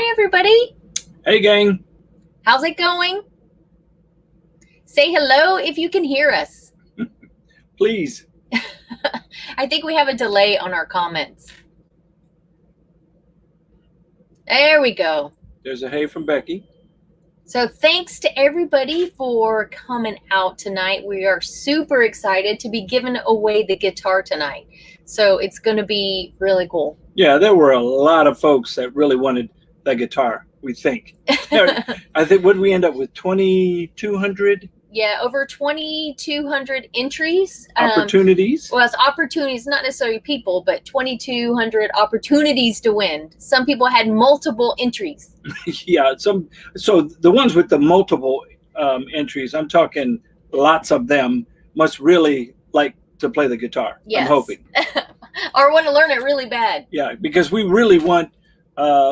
Hi, everybody. Hey, gang. How's it going? Say hello if you can hear us. Please. I think we have a delay on our comments. There we go. There's a hey from Becky. So thanks to everybody for coming out tonight. We are super excited to be giving away the guitar tonight. So it's going to be really cool. Yeah, there were a lot of folks that really wanted that guitar, we think. I think, what did we end up with, 2,200? Yeah, over 2,200 entries. Opportunities? Well, it's opportunities, not necessarily people, but 2,200 opportunities to win. Some people had multiple entries. Yeah, so the ones with the multiple entries, I'm talking lots of them, must really like to play the guitar. Yes. I'm hoping. Or want to learn it really bad. Yeah, because we really want,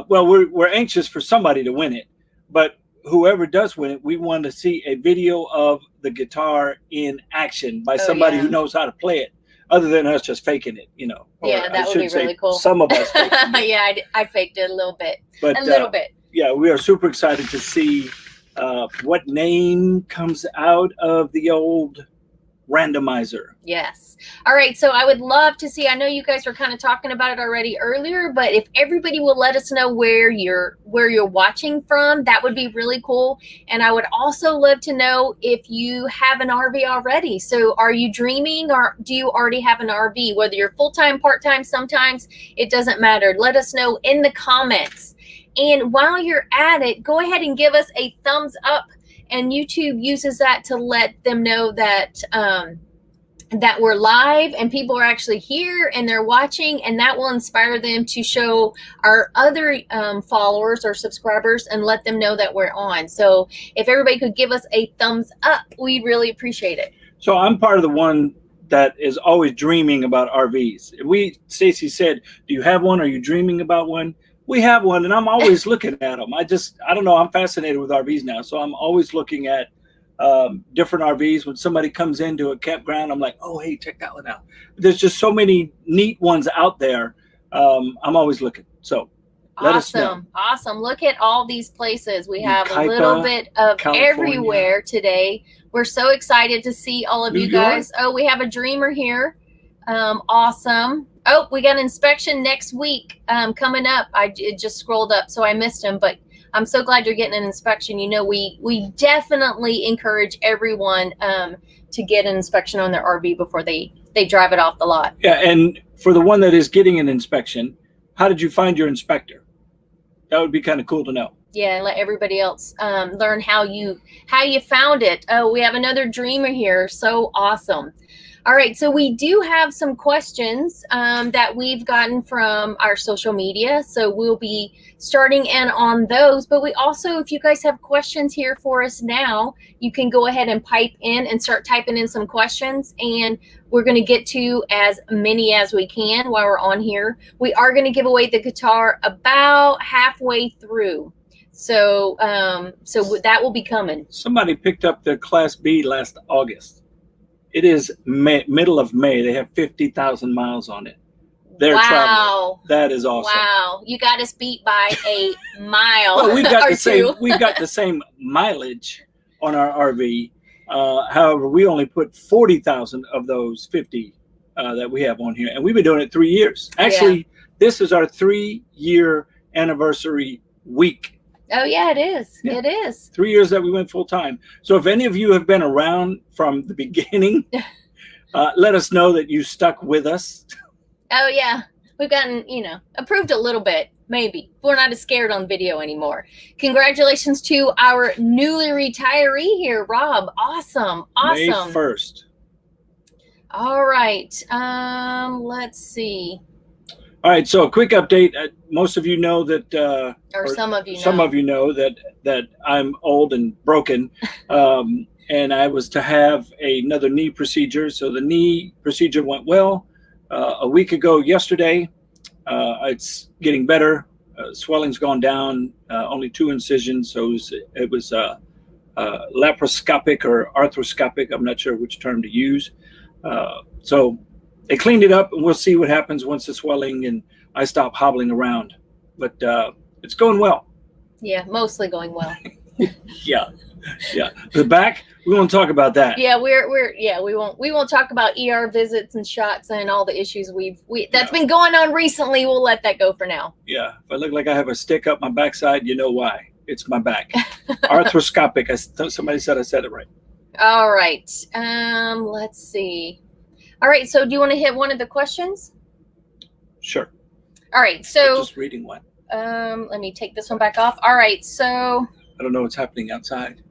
we're anxious for somebody to win it, but whoever does win it, we want to see a video of the guitar in action by somebody who knows how to play it, other than us just faking it, you know. Yeah, that would be really cool. Some of us faking it. Yeah, I faked it a little bit. But, a little bit. Yeah, we are super excited to see what name comes out of the old randomizer. Yes. All right. So I would love to see, I know you guys were kind of talking about it already earlier, but if everybody will let us know where you're watching from, that would be really cool. And I would also love to know if you have an RV already. So are you dreaming, or do you already have an RV? Whether you're full-time, part-time, sometimes, it doesn't matter. Let us know in the comments. And while you're at it, go ahead and give us a thumbs up. And YouTube uses that to let them know that that we're live and people are actually here and they're watching, and that will inspire them to show our other followers or subscribers and let them know that we're on. So if everybody could give us a thumbs up, we'd really appreciate it. So I'm part of the one that is always dreaming about RVs. Stacy said, do you have one? Are you dreaming about one? We have one, and I'm always looking at them. I don't know, I'm fascinated with RVs now, so I'm always looking at different RVs. When somebody comes into a campground, I'm like, oh, hey, check that one out. There's just so many neat ones out there. I'm always looking. So let us know. Awesome. Look at all these places. We have a little bit of California. Everywhere today. We're so excited to see all of you guys. Oh, we have a dreamer here. Awesome. Oh, we got an inspection next week coming up. It just scrolled up, so I missed him, but I'm so glad you're getting an inspection. You know, we definitely encourage everyone to get an inspection on their RV before they drive it off the lot. Yeah, and for the one that is getting an inspection, how did you find your inspector? That would be kind of cool to know. Yeah, and let everybody else learn how you found it. Oh, we have another dreamer here. So awesome. All right, so we do have some questions that we've gotten from our social media, so we'll be starting in on those. But we also, if you guys have questions here for us now, you can go ahead and pipe in and start typing in some questions, and we're going to get to as many as we can while we're on here. We are going to give away the guitar about halfway through. So that will be coming. Somebody picked up their Class B last August. It is middle of May. They have 50,000 miles on it. They're traveling. That is awesome. Wow. You got us beat by a mile. Well, we've got the same mileage on our RV. However, we only put 40,000 of those 50 that we have on here. And we've been doing it 3 years. Actually, This is our 3-year anniversary week. Oh, yeah, it is. Yeah. It is. 3 years that we went full time. So if any of you have been around from the beginning, let us know that you stuck with us. Oh, yeah. We've gotten, approved a little bit, maybe. We're not as scared on video anymore. Congratulations to our newly retiree here, Rob. Awesome. May 1st. All right. Let's see. All right, so a quick update. Most of you know that, or some of you know. Some of you know that I'm old and broken, and I was to have another knee procedure. So the knee procedure went well. A week ago yesterday, it's getting better. Swelling's gone down. Only 2 incisions, so it was laparoscopic or arthroscopic. I'm not sure which term to use. So they cleaned it up, and we'll see what happens once the swelling and I stop hobbling around. But it's going well. Yeah, mostly going well. Yeah. The back, we won't talk about that. Yeah, we won't talk about ER visits and shots and all the issues that's been going on recently. We'll let that go for now. Yeah. If I look like I have a stick up my backside, you know why. It's my back. Arthroscopic. Somebody said I said it right. All right. Let's see. All right. So do you want to hit one of the questions? Sure. All right. So I'm just reading one. Let me take this one back off. All right. So I don't know what's happening outside.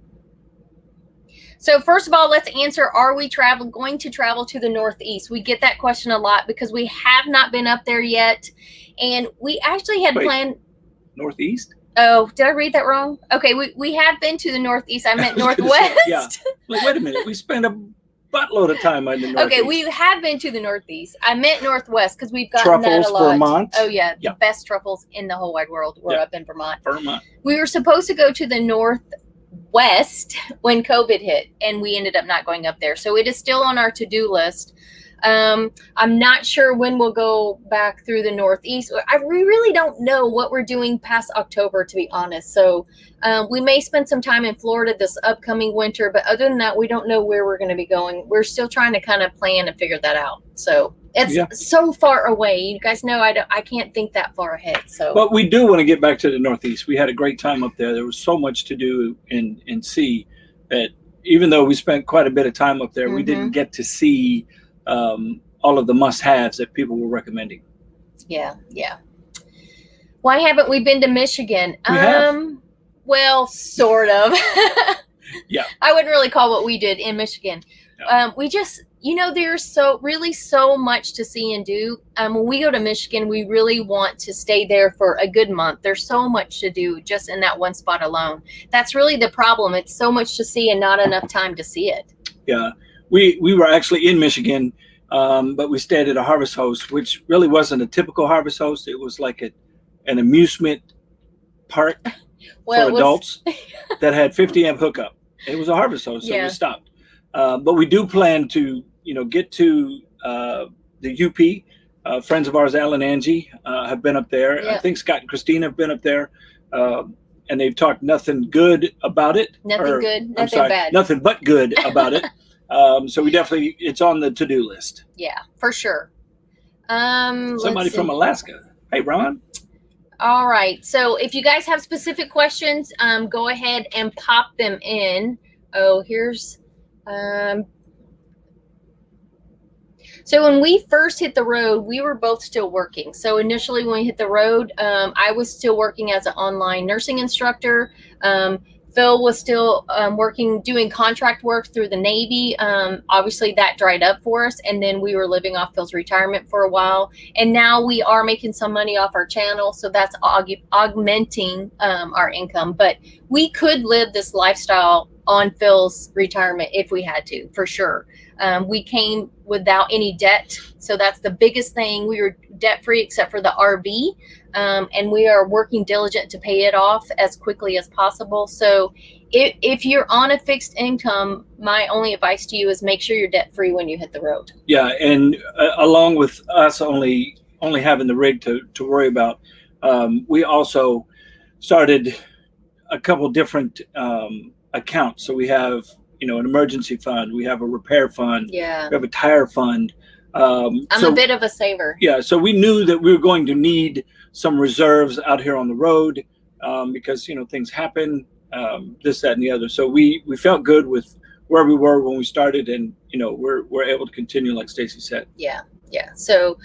So first of all, let's answer, are we going to travel to the Northeast? We get that question a lot because we have not been up there yet. And we actually had planned. Northeast? Oh, did I read that wrong? Okay, we have been to the Northeast. I meant Northwest. Yeah. Like, wait a minute. We spent a buttload of time on the Northeast. Okay, we have been to the Northeast. I meant Northwest because we've gotten Truffles, that a lot. Vermont. Oh, yeah. The best truffles in the whole wide world were up in Vermont. Vermont. We were supposed to go to the Northwest when COVID hit, and we ended up not going up there. So it is still on our to-do list. I'm not sure when we'll go back through the Northeast. We really don't know what we're doing past October, to be honest. So we may spend some time in Florida this upcoming winter, but other than that, we don't know where we're going to be going. We're still trying to kind of plan and figure that out. So it's so far away. You guys know I can't think that far ahead. So, but we do want to get back to the Northeast. We had a great time up there. There was so much to do and see that even though we spent quite a bit of time up there, we didn't get to see all of the must-haves that people were recommending. Yeah. Why haven't we been to Michigan? We have. Well, sort of. Yeah. I wouldn't really call what we did in Michigan. No. We just, there's so much to see and do. When we go to Michigan, we really want to stay there for a good month. There's so much to do just in that one spot alone. That's really the problem. It's so much to see and not enough time to see it. Yeah. We were actually in Michigan, but we stayed at a Harvest Host, which really wasn't a typical Harvest Host. It was like an amusement park for adults that had 50 amp hookup. It was a Harvest Host, so we stopped. But we do plan to, get to the UP. Friends of ours, Al and Angie, have been up there. Yeah. I think Scott and Christine have been up there. And they've talked nothing good about it. Nothing bad. Nothing but good about it. So we definitely, it's on the to-do list. Yeah, for sure. Somebody from Alaska. Hey, Ron. All right. So if you guys have specific questions, go ahead and pop them in. Oh, here's, so when we first hit the road, we were both still working. So initially when we hit the road, I was still working as an online nursing instructor. Phil was still working, doing contract work through the Navy. Obviously that dried up for us. And then we were living off Phil's retirement for a while. And now we are making some money off our channel. So that's augmenting our income. But we could live this lifestyle on Phil's retirement if we had to, for sure. We came without any debt. So that's the biggest thing. We were debt free except for the RV. And we are working diligent to pay it off as quickly as possible. So if you're on a fixed income, my only advice to you is make sure you're debt free when you hit the road. Yeah. And along with us only having the rig to worry about, we also started a couple different accounts. So we have, an emergency fund, we have a repair fund, we have a tire fund. I'm a bit of a saver. Yeah. So we knew that we were going to need some reserves out here on the road because, things happen, this, that, and the other. So we felt good with where we were when we started, and, we're able to continue, like Stacy said. Yeah. So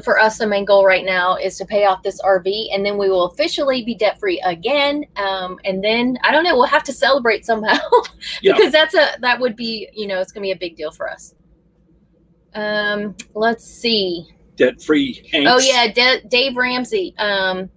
for us, the main goal right now is to pay off this RV, and then we will officially be debt free again. And then I don't know, we'll have to celebrate somehow because that would be, it's gonna be a big deal for us. Let's see. Debt free. Oh yeah, Dave Ramsey. Oh,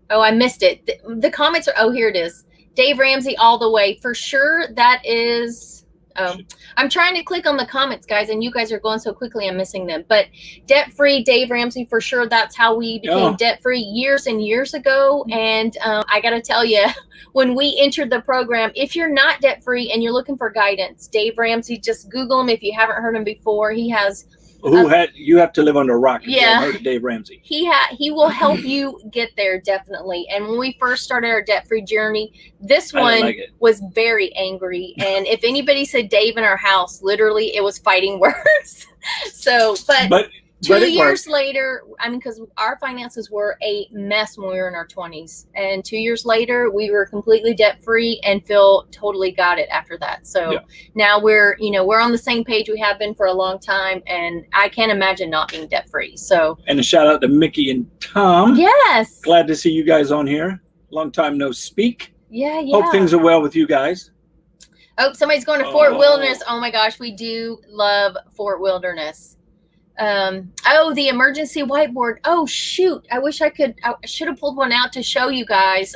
I missed it. The comments are. Here it is. Dave Ramsey all the way for sure. That is. I'm trying to click on the comments, guys, and you guys are going so quickly, I'm missing them. But debt-free, Dave Ramsey, for sure. That's how we became debt-free years and years ago. And I got to tell you, when we entered the program, if you're not debt-free and you're looking for guidance, Dave Ramsey, just Google him if you haven't heard him before. He has You have to live under a rock if you Yeah. haven't heard of Dave Ramsey. He will help you get there, definitely. And when we first started our debt-free journey, this one was very angry. And if anybody said Dave in our house, literally it was fighting words. So, but 2 years later, I mean, because our finances were a mess when we were in our 20s. And 2 years later, we were completely debt-free and Phil totally got it after that. So now we're on the same page we have been for a long time. And I can't imagine not being debt-free. So. And a shout out to Mickey and Tom. Yes. Glad to see you guys on here. Long time no speak. Yeah. Hope things are well with you guys. Oh, somebody's going to Fort Wilderness. Oh my gosh, we do love Fort Wilderness. The emergency whiteboard. Oh shoot, I should have pulled one out to show you guys.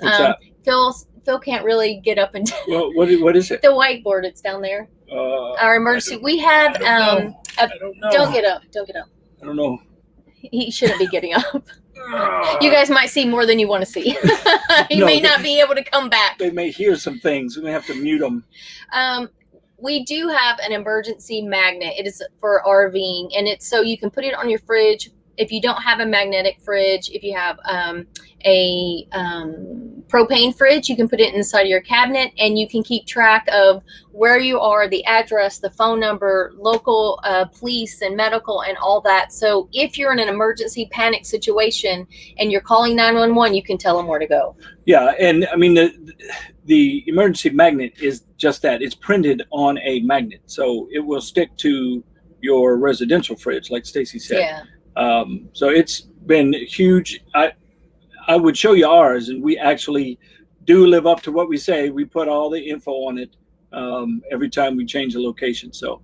Phil can't really get up and well, what is it? The whiteboard, it's down there. Our emergency, we have don't get up. I don't know. He shouldn't be getting up. You guys might see more than you want to see. He may not be able to come back. They may hear some things. We may have to mute them. We do have an emergency magnet. It is for RVing, and it's so you can put it on your fridge. If you don't have a magnetic fridge, if you have a propane fridge, you can put it inside your cabinet, and you can keep track of where you are, the address, the phone number, local police and medical and all that. So if you're in an emergency panic situation and you're calling 911, you can tell them where to go. Yeah, and I mean the emergency magnet is just that. It's printed on a magnet, so it will stick to your residential fridge, like Stacy said. Yeah. So it's been huge. I would show you ours, and we actually do live up to what we say. We put all the info on it every time we change the location. So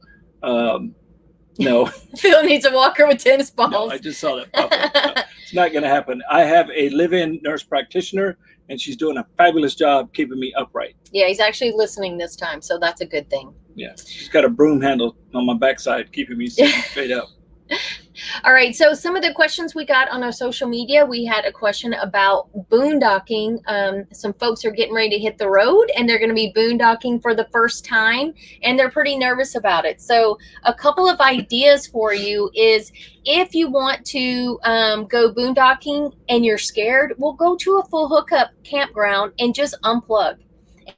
no. Phil needs a walker with tennis balls. No, I just saw that pop up. No, it's not going to happen. I have a live-in nurse practitioner, and she's doing a fabulous job keeping me upright. Yeah, he's actually listening this time, so that's a good thing. Yeah, she's got a broom handle on my backside keeping me straight up. All right, so some of the questions we got on our social media, we had a question about boondocking. Some folks are getting ready to hit the road, and they're going to be boondocking for the first time, and they're pretty nervous about it. So a couple of ideas for you is, if you want to go boondocking and you're scared, well, go to a full hookup campground and just unplug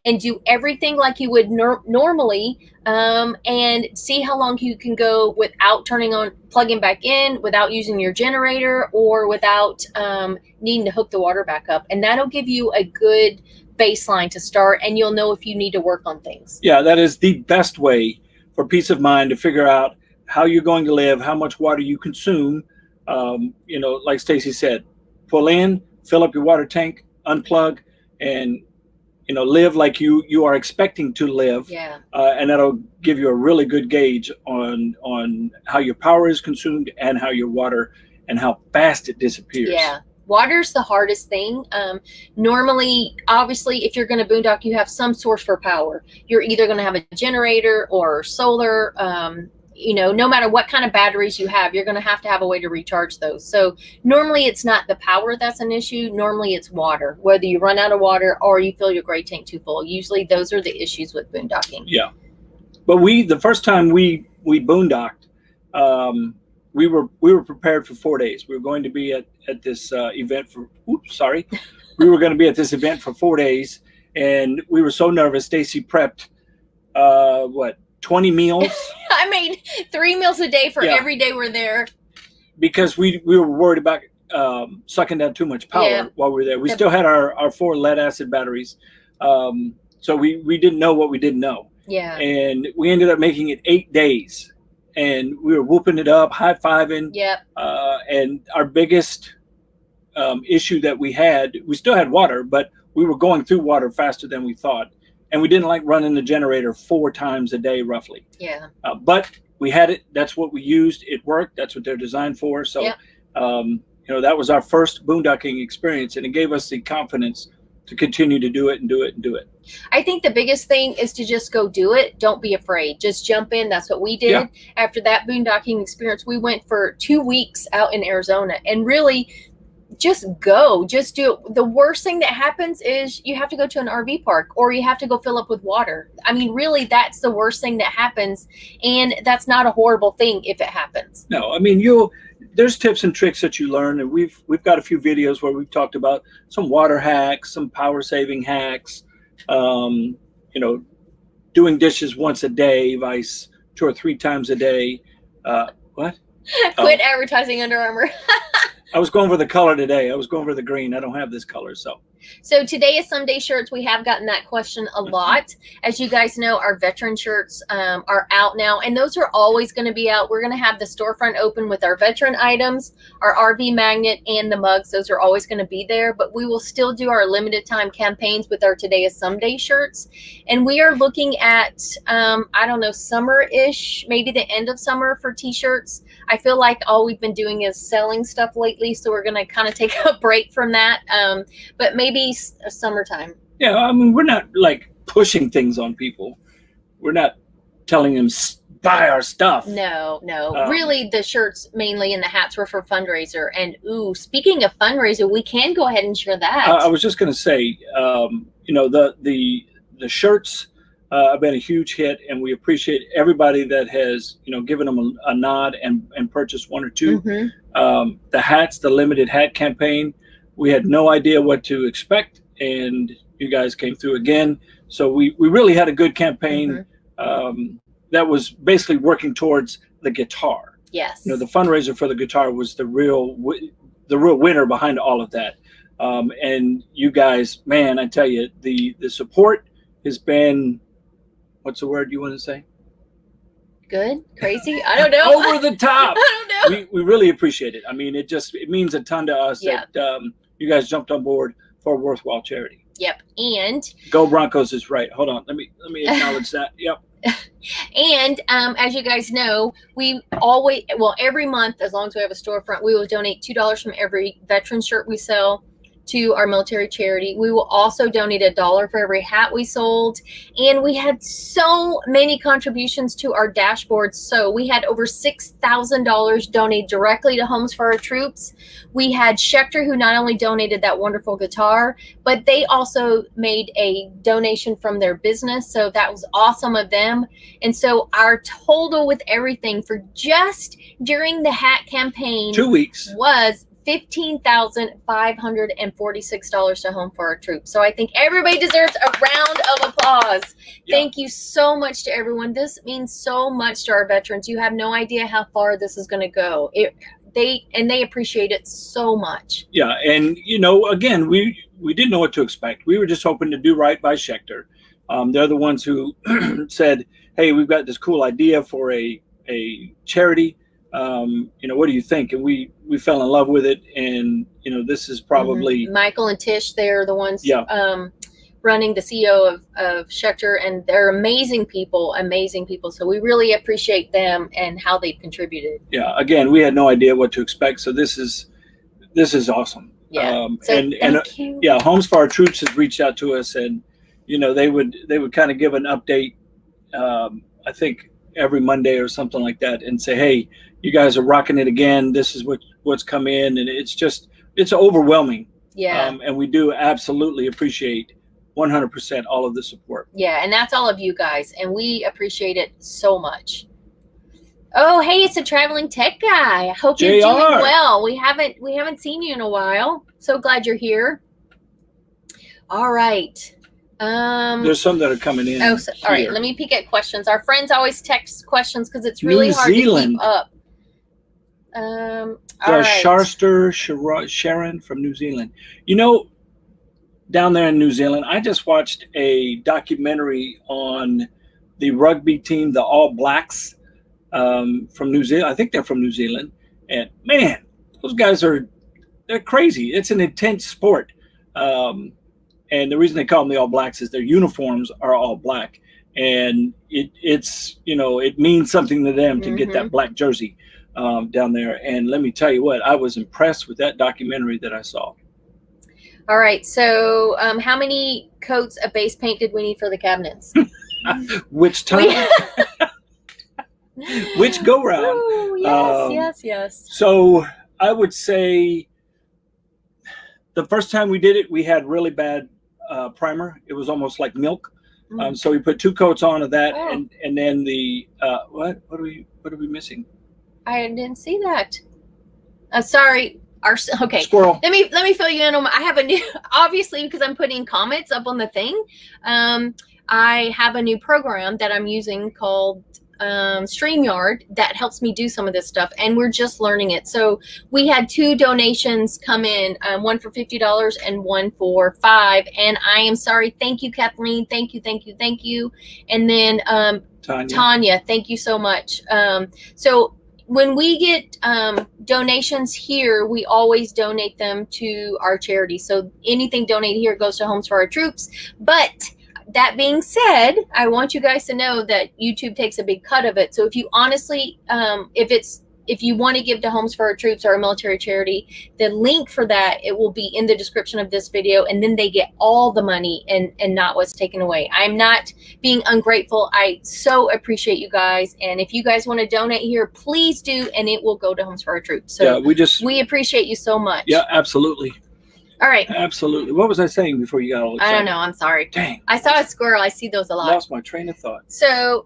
and do everything like you would normally, and see how long you can go without plugging back in, without using your generator, or without needing to hook the water back up. And that'll give you a good baseline to start, and you'll know if you need to work on things. Yeah, that is the best way for peace of mind, to figure out how you're going to live, how much water you consume. Like Stacy said, pull in, fill up your water tank, unplug, and live like you are expecting to live. Yeah. And that'll give you a really good gauge on how your power is consumed and how your water and how fast it disappears. Yeah. Water's the hardest thing. Normally, obviously, if you're going to boondock, you have some source for power. You're either going to have a generator or solar. No matter what kind of batteries you have, you're going to have a way to recharge those. So normally it's not the power that's an issue. Normally it's water, whether you run out of water or you fill your gray tank too full. Usually those are the issues with boondocking. Yeah. But the first time we boondocked, we were prepared for 4 days. We were going to be at this event we were going to be at this event for 4 days, and we were so nervous. Stacy prepped 20 meals. I made 3 meals a day for every day we're there, because we were worried about sucking down too much power while we were there. We still had our 4 lead acid batteries, so we didn't know what we didn't know. Yeah. And we ended up making it 8 days, and we were whooping it up, high-fiving. Yep. And our biggest issue that we still had water, but we were going through water faster than we thought. And we didn't like running the generator 4 times a day, roughly. Yeah. But we had it. That's what we used. It worked. That's what they're designed for. So, that was our first boondocking experience, and it gave us the confidence to continue to do it and do it and do it. I think the biggest thing is to just go do it. Don't be afraid. Just jump in. That's what we did. Yeah. After that boondocking experience, we went for 2 weeks out in Arizona, and really just go, just do it. The worst thing that happens is you have to go to an RV park or you have to go fill up with water. I mean, really, that's the worst thing that happens. And that's not a horrible thing if it happens. No, I mean, there's tips and tricks that you learn. And we've got a few videos where we've talked about some water hacks, some power saving hacks, doing dishes once a day, vice 2 or 3 times a day. What? Quit advertising Under Armour. I was going for the color today. I was going for the green. I don't have this color, so. So today is Someday shirts. We have gotten that question a lot. As you guys know, our veteran shirts are out now, and those are always going to be out. We're going to have the storefront open with our veteran items, our RV magnet, and the mugs. Those are always going to be there, but we will still do our limited time campaigns with our Today is Someday shirts. And we are looking at, I don't know, summer-ish, maybe the end of summer for t-shirts. I feel like all we've been doing is selling stuff lately, so we're going to kind of take a break from that. But maybe summertime. Yeah, I mean, we're not like pushing things on people. We're not telling them buy our stuff. No. Really, the shirts mainly and the hats were for fundraiser. And speaking of fundraiser, we can go ahead and share that. I was just going to say, the shirts have been a huge hit, and we appreciate everybody that has given them a nod and purchased 1 or 2. Mm-hmm. The hats, the limited hat campaign. We had no idea what to expect, and you guys came through again. So we really had a good campaign that was basically working towards the guitar. Yes. The fundraiser for the guitar was the real winner behind all of that. And you guys, man, I tell you, the support has been, what's the word you want to say? Good? Crazy? I don't know. Over the top. I don't know. We really appreciate it. I mean, it means a ton to us Yeah. that you guys jumped on board for a worthwhile charity. Yep. And Go Broncos is right. Hold on. Let me acknowledge that. Yep. And as you guys know, we every month, as long as we have a storefront, we will donate $2 from every veteran shirt we sell to our military charity. We will also donate $1 for every hat we sold. And we had so many contributions to our dashboard. So we had over $6,000 donated directly to Homes for Our Troops. We had Schechter, who not only donated that wonderful guitar, but they also made a donation from their business. So that was awesome of them. And so our total with everything for just during the hat campaign 2 weeks was $15,546 to Home for Our Troops. So I think everybody deserves a round of applause. Yeah. Thank you so much to everyone. This means so much to our veterans. You have no idea how far this is going to go. They appreciate it so much. Yeah, and again, we didn't know what to expect. We were just hoping to do right by Schechter. They're the ones who said, "Hey, we've got this cool idea for a charity. What do you think?" And we fell in love with it, and this is probably Michael and Tish. They're the ones running, the CEO of Schechter, and they're amazing people. So we really appreciate them and how they've contributed. Yeah, again, we had no idea what to expect, so this is awesome. Yeah. Thank you. Yeah, Homes for Our Troops has reached out to us, and they would kind of give an update. I think every Monday or something like that, and say, "Hey, you guys are rocking it again. This is what's come in," and it's overwhelming. Yeah. And we do absolutely appreciate 100% all of the support. Yeah, and that's all of you guys, and we appreciate it so much. Oh, hey, it's a traveling tech guy. I hope you're doing well. We haven't seen you in a while. So glad you're here. All right. There's some that are coming in. All right. Let me peek at questions. Our friends always text questions because it's really hard to keep up. All right. Sharster Sharon from New Zealand. Down there in New Zealand, I just watched a documentary on the rugby team, the All Blacks from New Zealand. I think they're from New Zealand. And man, those guys they're crazy. It's an intense sport. And the reason they call them the All Blacks is their uniforms are all black. And it means something to them to get that black jersey down there. And let me tell you what, I was impressed with that documentary that I saw. All right. So how many coats of base paint did we need for the cabinets? Which time? Which go round? Oh, yes. So I would say The first time we did it, we had really bad primer. It was almost like milk. So we put 2 coats on of that, and then the what are we missing? I didn't see that. Sorry. Okay. Squirrel. Let me fill you in on. I have a new, obviously, because I'm putting comments up on the thing. I have a new program that I'm using called StreamYard that helps me do some of this stuff, and we're just learning it. So we had 2 donations come in, one for $50 and one for $5. And I am sorry. Thank you, Kathleen. Thank you. And then Tanya, thank you so much. So when we get donations here, we always donate them to our charity. So anything donated here goes to Homes for Our Troops. But that being said, I want you guys to know that YouTube takes a big cut of it. So if you honestly, if you want to give to Homes for Our Troops or a military charity, the link for that, it will be in the description of this video, and then they get all the money and not what's taken away. I'm not being ungrateful. I so appreciate you guys, and if you guys want to donate here, please do, and it will go to Homes for Our Troops. So yeah, we appreciate you so much. Yeah, absolutely. All right. Absolutely. What was I saying before you got all excited? I don't know. I'm sorry. Dang. I saw a squirrel. I see those a lot. Lost my train of thought. So,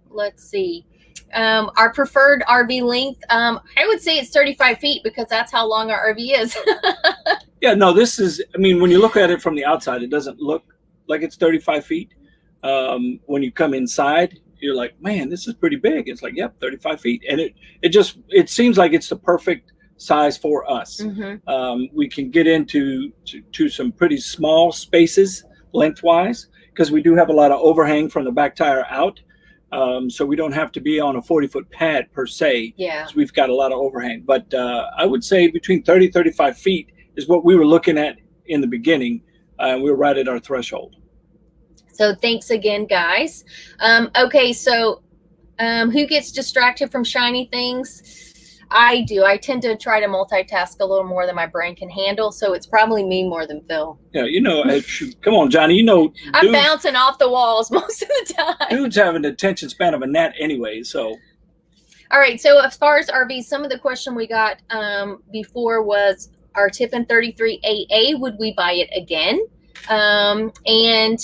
let's see. Our preferred RV length, I would say it's 35 feet because that's how long our RV is. Yeah, no, this is, I mean, when you look at it from the outside, it doesn't look like it's 35 feet. When you come inside, you're like, man, this is pretty big. It's like, yep, 35 feet. And it seems like it's the perfect size for us. We can get into some pretty small spaces lengthwise because we do have a lot of overhang from the back tire out. So we don't have to be on a 40-foot pad per se. Yeah. So we've got a lot of overhang. But I would say between 30 35 feet is what we were looking at in the beginning. We were right at our threshold. So thanks again, guys. Okay, so who gets distracted from shiny things? I do. I tend to try to multitask a little more than my brain can handle, so it's probably me more than Phil. Yeah, you know, come on, Johnny, you know. I'm bouncing off the walls most of the time. Dude's having the attention span of a gnat anyway, so. All right, so as far as RVs, some of the question we got before was, our Tiffin 33AA, would we buy it again? And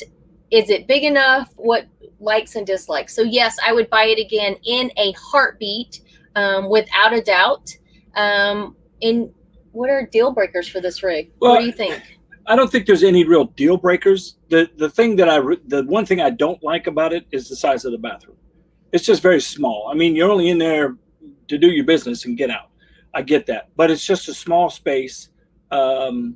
is it big enough? What likes and dislikes? So yes, I would buy it again in a heartbeat. Without a doubt. And what are deal breakers for this rig? Well, what do you think? I don't think there's any real deal breakers. The one thing I don't like about it is the size of the bathroom. It's just very small. I mean, you're only in there to do your business and get out. I get that, but it's just a small space. And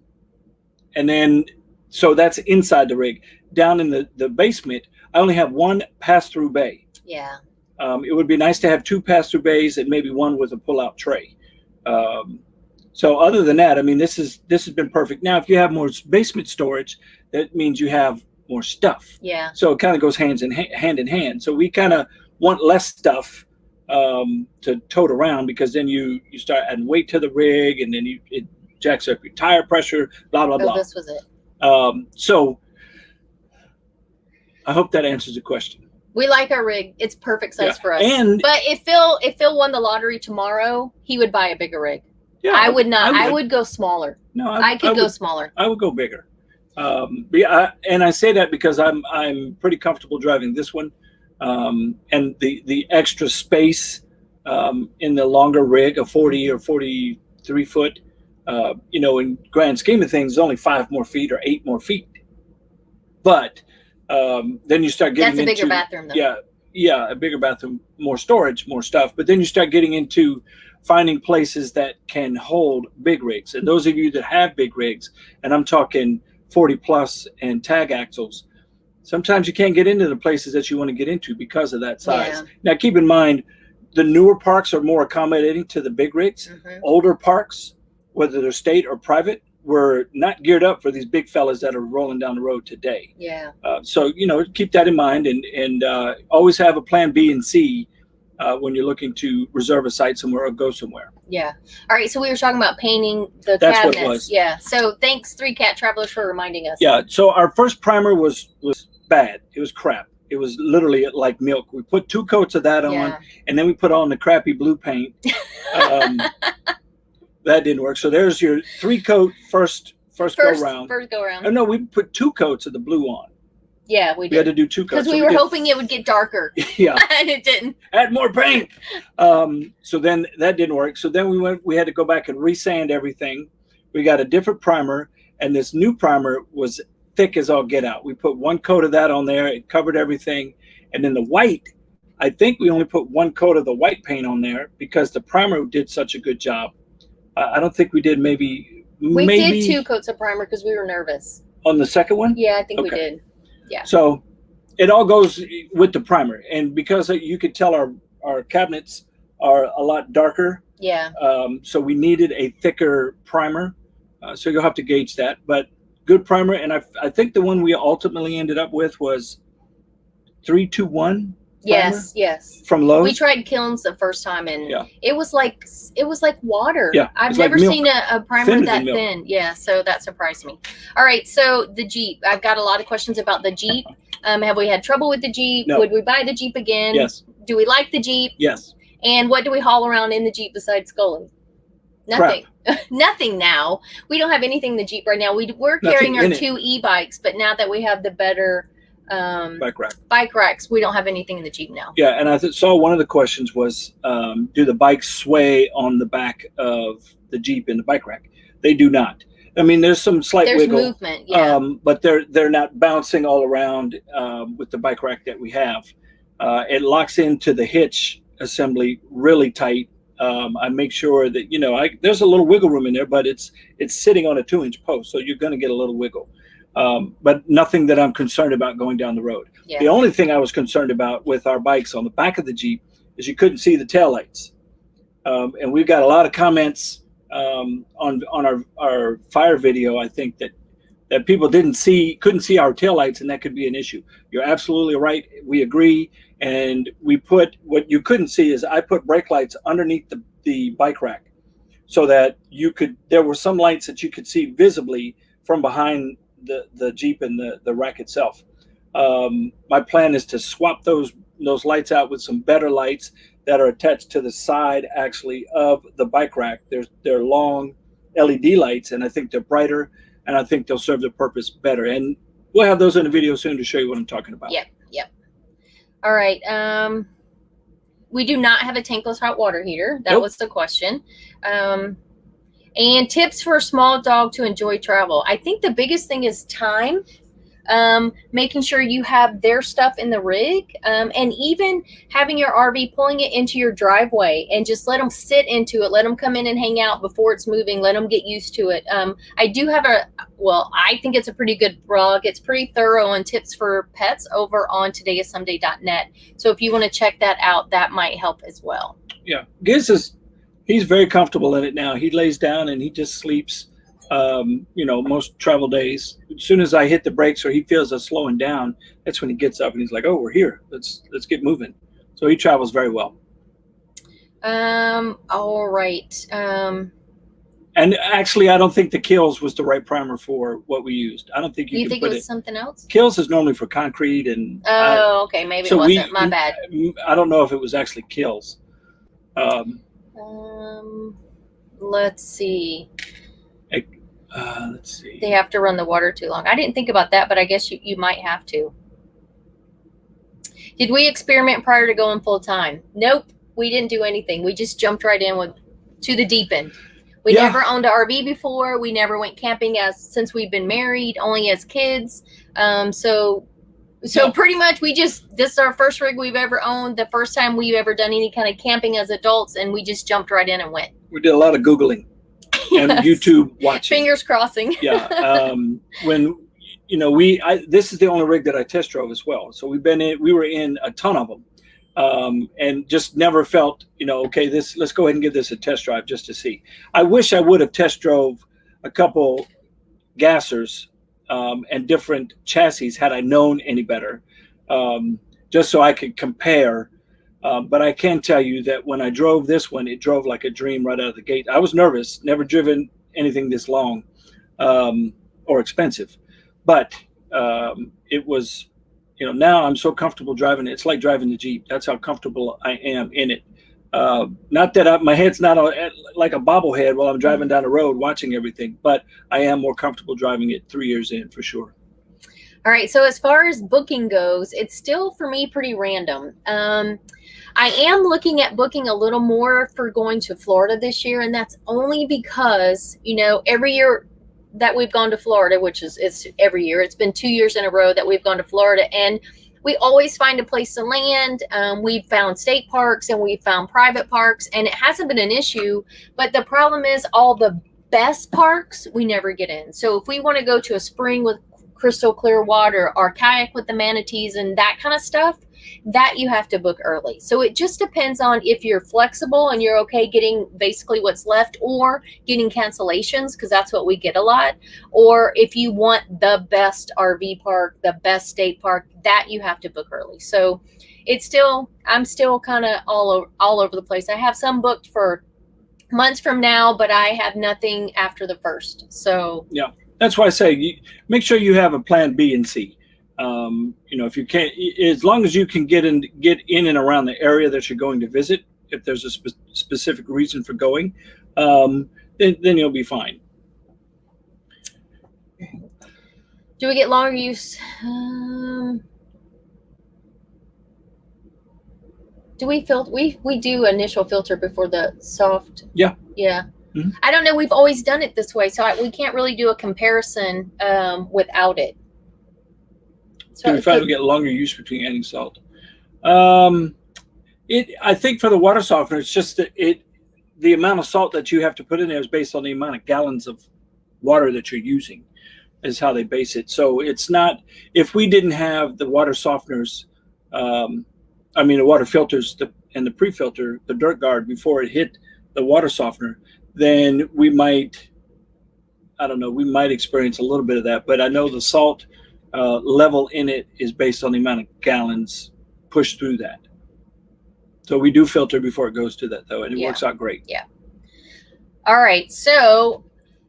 then, so that's inside the rig. Down in the basement, I only have one pass-through bay. Yeah. It would be nice to have 2 pass-through bays and maybe one with a pull-out tray. So other than that, I mean, this has been perfect. Now, if you have more basement storage, that means you have more stuff. Yeah. So it kind of goes hand in hand. So we kind of want less stuff to tote around, because then you start adding weight to the rig, and then it jacks up your tire pressure. Blah blah blah. This was it. So I hope that answers the question. We like our rig. It's perfect size for us. But if Phil won the lottery tomorrow, he would buy a bigger rig. Yeah, I would not. I would go smaller. No, I could go smaller. I would go bigger. And I say that because I'm pretty comfortable driving this one, and the extra space in the longer rig, a 40 or 43 foot, in grand scheme of things, is only 5 more feet or 8 more feet. But then you start getting into, bigger bathroom, though. Yeah, a bigger bathroom, more storage, more stuff. But then you start getting into finding places that can hold big rigs. And those of you that have big rigs, and I'm talking 40 plus and tag axles, sometimes you can't get into the places that you want to get into because of that size. Yeah. Now, keep in mind, the newer parks are more accommodating to the big rigs. Older parks, whether they're state or private, were not geared up for these big fellas that are rolling down the road today. Yeah. So, keep that in mind, and always have a plan B and C when you're looking to reserve a site somewhere or go somewhere. Yeah. All right. So we were talking about painting the cabinets. What it was. Yeah. So thanks, 3 Cat Travelers, for reminding us. Yeah. So our first primer was bad. It was crap. It was literally like milk. We put 2 coats of that on, and then we put on the crappy blue paint. that didn't work. So there's your 3-coat first go round. First go around. Oh no, we put 2 coats of the blue on. Yeah, we did. We had to do 2 coats. Because we were hoping it would get darker. Yeah. And it didn't. Add more paint. So then that didn't work. So then we had to go back and resand everything. We got a different primer, and this new primer was thick as all get out. We put 1 coat of that on there. It covered everything. And then the white, I think we only put 1 coat of the white paint on there because the primer did such a good job. I don't think we did maybe did 2 coats of primer because we were nervous. On the second one? Yeah, I think we did. Yeah. So it all goes with the primer. And because you could tell our cabinets are a lot darker. Yeah. So we needed a thicker primer. So you'll have to gauge that. But good primer. And I think the one we ultimately ended up with was 321. Yes. From Lowe's. We tried Kilns the first time, and it was like water. Yeah, I've never seen a primer that thin. Yeah, so that surprised me. All right, so the Jeep. I've got a lot of questions about the Jeep. Have we had trouble with the Jeep? No. Would we buy the Jeep again? Yes. Do we like the Jeep? Yes. And what do we haul around in the Jeep besides sculling? Nothing. Nothing now. We don't have anything in the Jeep right now. We're carrying our 2 e-bikes, but now that we have the better bike racks, we don't have anything in the Jeep now. Yeah, and I saw one of the questions was, do the bikes sway on the back of the Jeep in the bike rack? They do not. I mean, there's some slight wiggle, movement, yeah. But they're not bouncing all around with the bike rack that we have. It locks into the hitch assembly really tight. I make sure that there's a little wiggle room in there, but it's sitting on a 2-inch post, so you're going to get a little wiggle. But nothing that I'm concerned about going down the road. Yeah. The only thing I was concerned about with our bikes on the back of the Jeep is you couldn't see the taillights. And we've got a lot of comments on our fire video, I think, that people couldn't see our taillights, and that could be an issue. You're absolutely right. We agree. And we put, what you couldn't see is I put brake lights underneath the bike rack so that there were some lights that you could see visibly from behind the Jeep and the rack itself. My plan is to swap those lights out with some better lights that are attached to the side actually of the bike rack. They're long LED lights, and I think they're brighter, and I think they'll serve the purpose better. And we'll have those in the video soon to show you what I'm talking about. Yep. All right. We do not have a tankless hot water heater. That was the question. And tips for a small dog to enjoy travel. I think the biggest thing is time. Making sure you have their stuff in the rig, and even having your RV, pulling it into your driveway and just let them sit into it. Let them come in and hang out before it's moving. Let them get used to it. I do have I think it's a pretty good blog. It's pretty thorough on tips for pets over on todayissomeday.net. So if you want to check that out, that might help as well. Yeah. He's very comfortable in it now. He lays down and he just sleeps. Most travel days, as soon as I hit the brakes or he feels us slowing down, that's when he gets up and he's like, "Oh, we're here. Let's get moving." So he travels very well. All right. And actually, I don't think the Kills was the right primer for what we used. I don't think you think it was something else. Kills is normally for concrete and. Oh, okay. Maybe it wasn't. My bad. I don't know if it was actually Kills. Let's see. Let's see. They have to run the water too long. I didn't think about that, but I guess you might have to. Did we experiment prior to going full time? Nope, we didn't do anything. We just jumped right in to the deep end. We never owned an RV before. We never went camping since we've been married, only as kids. So pretty much this is our first rig we've ever owned, the first time we've ever done any kind of camping as adults, and we just jumped right in and went. We did a lot of Googling. And YouTube watching. Fingers crossing. Yeah. This is the only rig that I test drove as well. So we were in a ton of them, and just never felt, okay, let's go ahead and give this a test drive just to see. I wish I would have test drove a couple gassers and different chassis had I known any better, just so I could compare. But I can tell you that when I drove this one, it drove like a dream right out of the gate. I was nervous, never driven anything this long or expensive. But it was, now I'm so comfortable driving it. It's like driving the Jeep. That's how comfortable I am in it. Not that my head's not like a bobblehead while I'm driving down the road watching everything, but I am more comfortable driving it 3 years in for sure. All right. So as far as booking goes, it's still for me pretty random. I am looking at booking a little more for going to Florida this year, and that's only because, you know, every year that we've gone to Florida, which is it's every year, it's been 2 years in a row that we've gone to Florida, and we always find a place to land. We've found state parks and we've found private parks, and it hasn't been an issue. But the problem is all the best parks we never get in. So if we want to go to a spring with crystal clear water or kayak with the manatees and that kind of stuff, that you have to book early. So it just depends on if you're flexible and you're okay getting basically what's left or getting cancellations, because that's what we get a lot, or if you want the best RV park, the best state park, that you have to book early. So it's still, I'm still kind of all over the place. I have some booked for months from now, but I have nothing after the 1st. So yeah, that's why I say make sure you have a plan B and C. You know, if you can't, as long as you can get in and around the area that you're going to visit, if there's a specific reason for going, then you'll be fine. Do we get longer use? Do we filter? We do initial filter before the soft. Yeah. Yeah. Mm-hmm. I don't know. We've always done it this way, so we can't really do a comparison without it. So we find we get longer use between adding salt. I think for the water softener, it's just that the amount of salt that you have to put in there is based on the amount of gallons of water that you're using, is how they base it. So it's not, if we didn't have the water softeners, the water filters and the pre-filter, the dirt guard before it hit the water softener, then we might, I don't know, we might experience a little bit of that. But I know the salt level in it is based on the amount of gallons pushed through that. So we do filter before it goes to that, though, and it works out great. Yeah. All right. So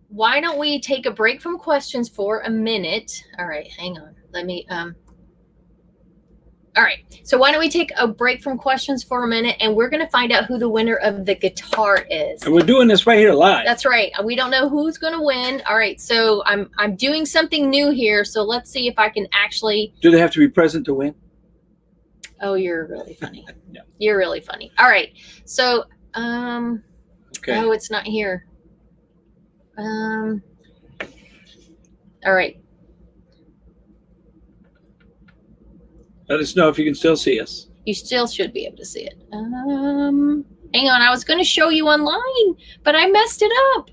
why don't we take a break from questions for a minute? All right. Hang on. Let me all right. So why don't we take a break from questions for a minute, and we're going to find out who the winner of the guitar is. And we're doing this right here live. That's right. We don't know who's going to win. All right. So I'm doing something new here. So let's see if I can actually. Do they have to be present to win? Oh, you're really funny. Yeah. You're really funny. All right. So okay. Oh, it's not here. All right. Let us know if you can still see us. You still should be able to see it. Hang on. I was going to show you online, but I messed it up.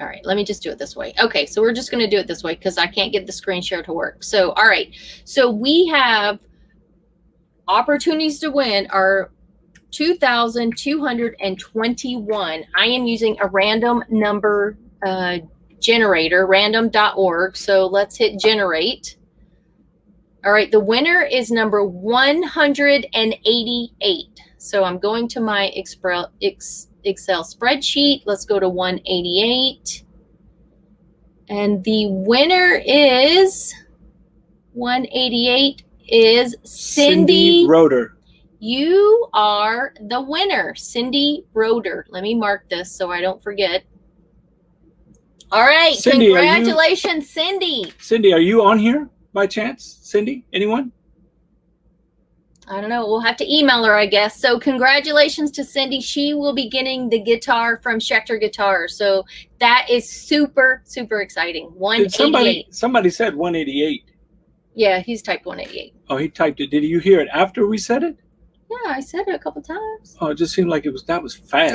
All right. Let me just do it this way. Okay. So we're just going to do it this way because I can't get the screen share to work. So, all right. So we have opportunities to win are 2,221. I am using a random number generator, random.org. So let's hit generate. All right, the winner is number 188. So I'm going to my Excel spreadsheet. Let's go to 188. And the winner is 188 is Cindy Roeder. You are the winner, Cindy Roeder. Let me mark this so I don't forget. All right, Cindy, congratulations, Cindy. Cindy, are you on here by chance? Cindy, anyone? I don't know. We'll have to email her, I guess. So congratulations to Cindy. She will be getting the guitar from Schecter Guitar. So that is super, super exciting. 188. Somebody said 188. Yeah, he's typed 188. Oh, he typed it. Did you hear it after we said it? Yeah, I said it a couple times. Oh, it just seemed like that was fast.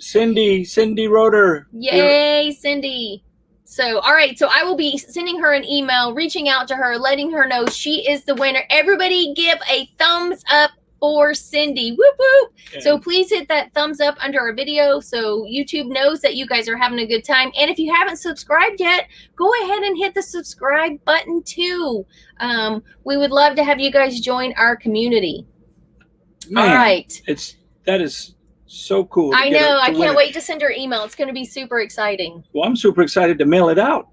Cindy Roeder. Yay, Cindy. So, all right. So I will be sending her an email, reaching out to her, letting her know she is the winner. Everybody give a thumbs up for Cindy. Whoop, whoop. Okay. So please hit that thumbs up under our video so YouTube knows that you guys are having a good time. And if you haven't subscribed yet, go ahead and hit the subscribe button too. We would love to have you guys join our community. Man, all right. That is so cool. I know. I can't wait to send her email. It's going to be super exciting. Well, I'm super excited to mail it out.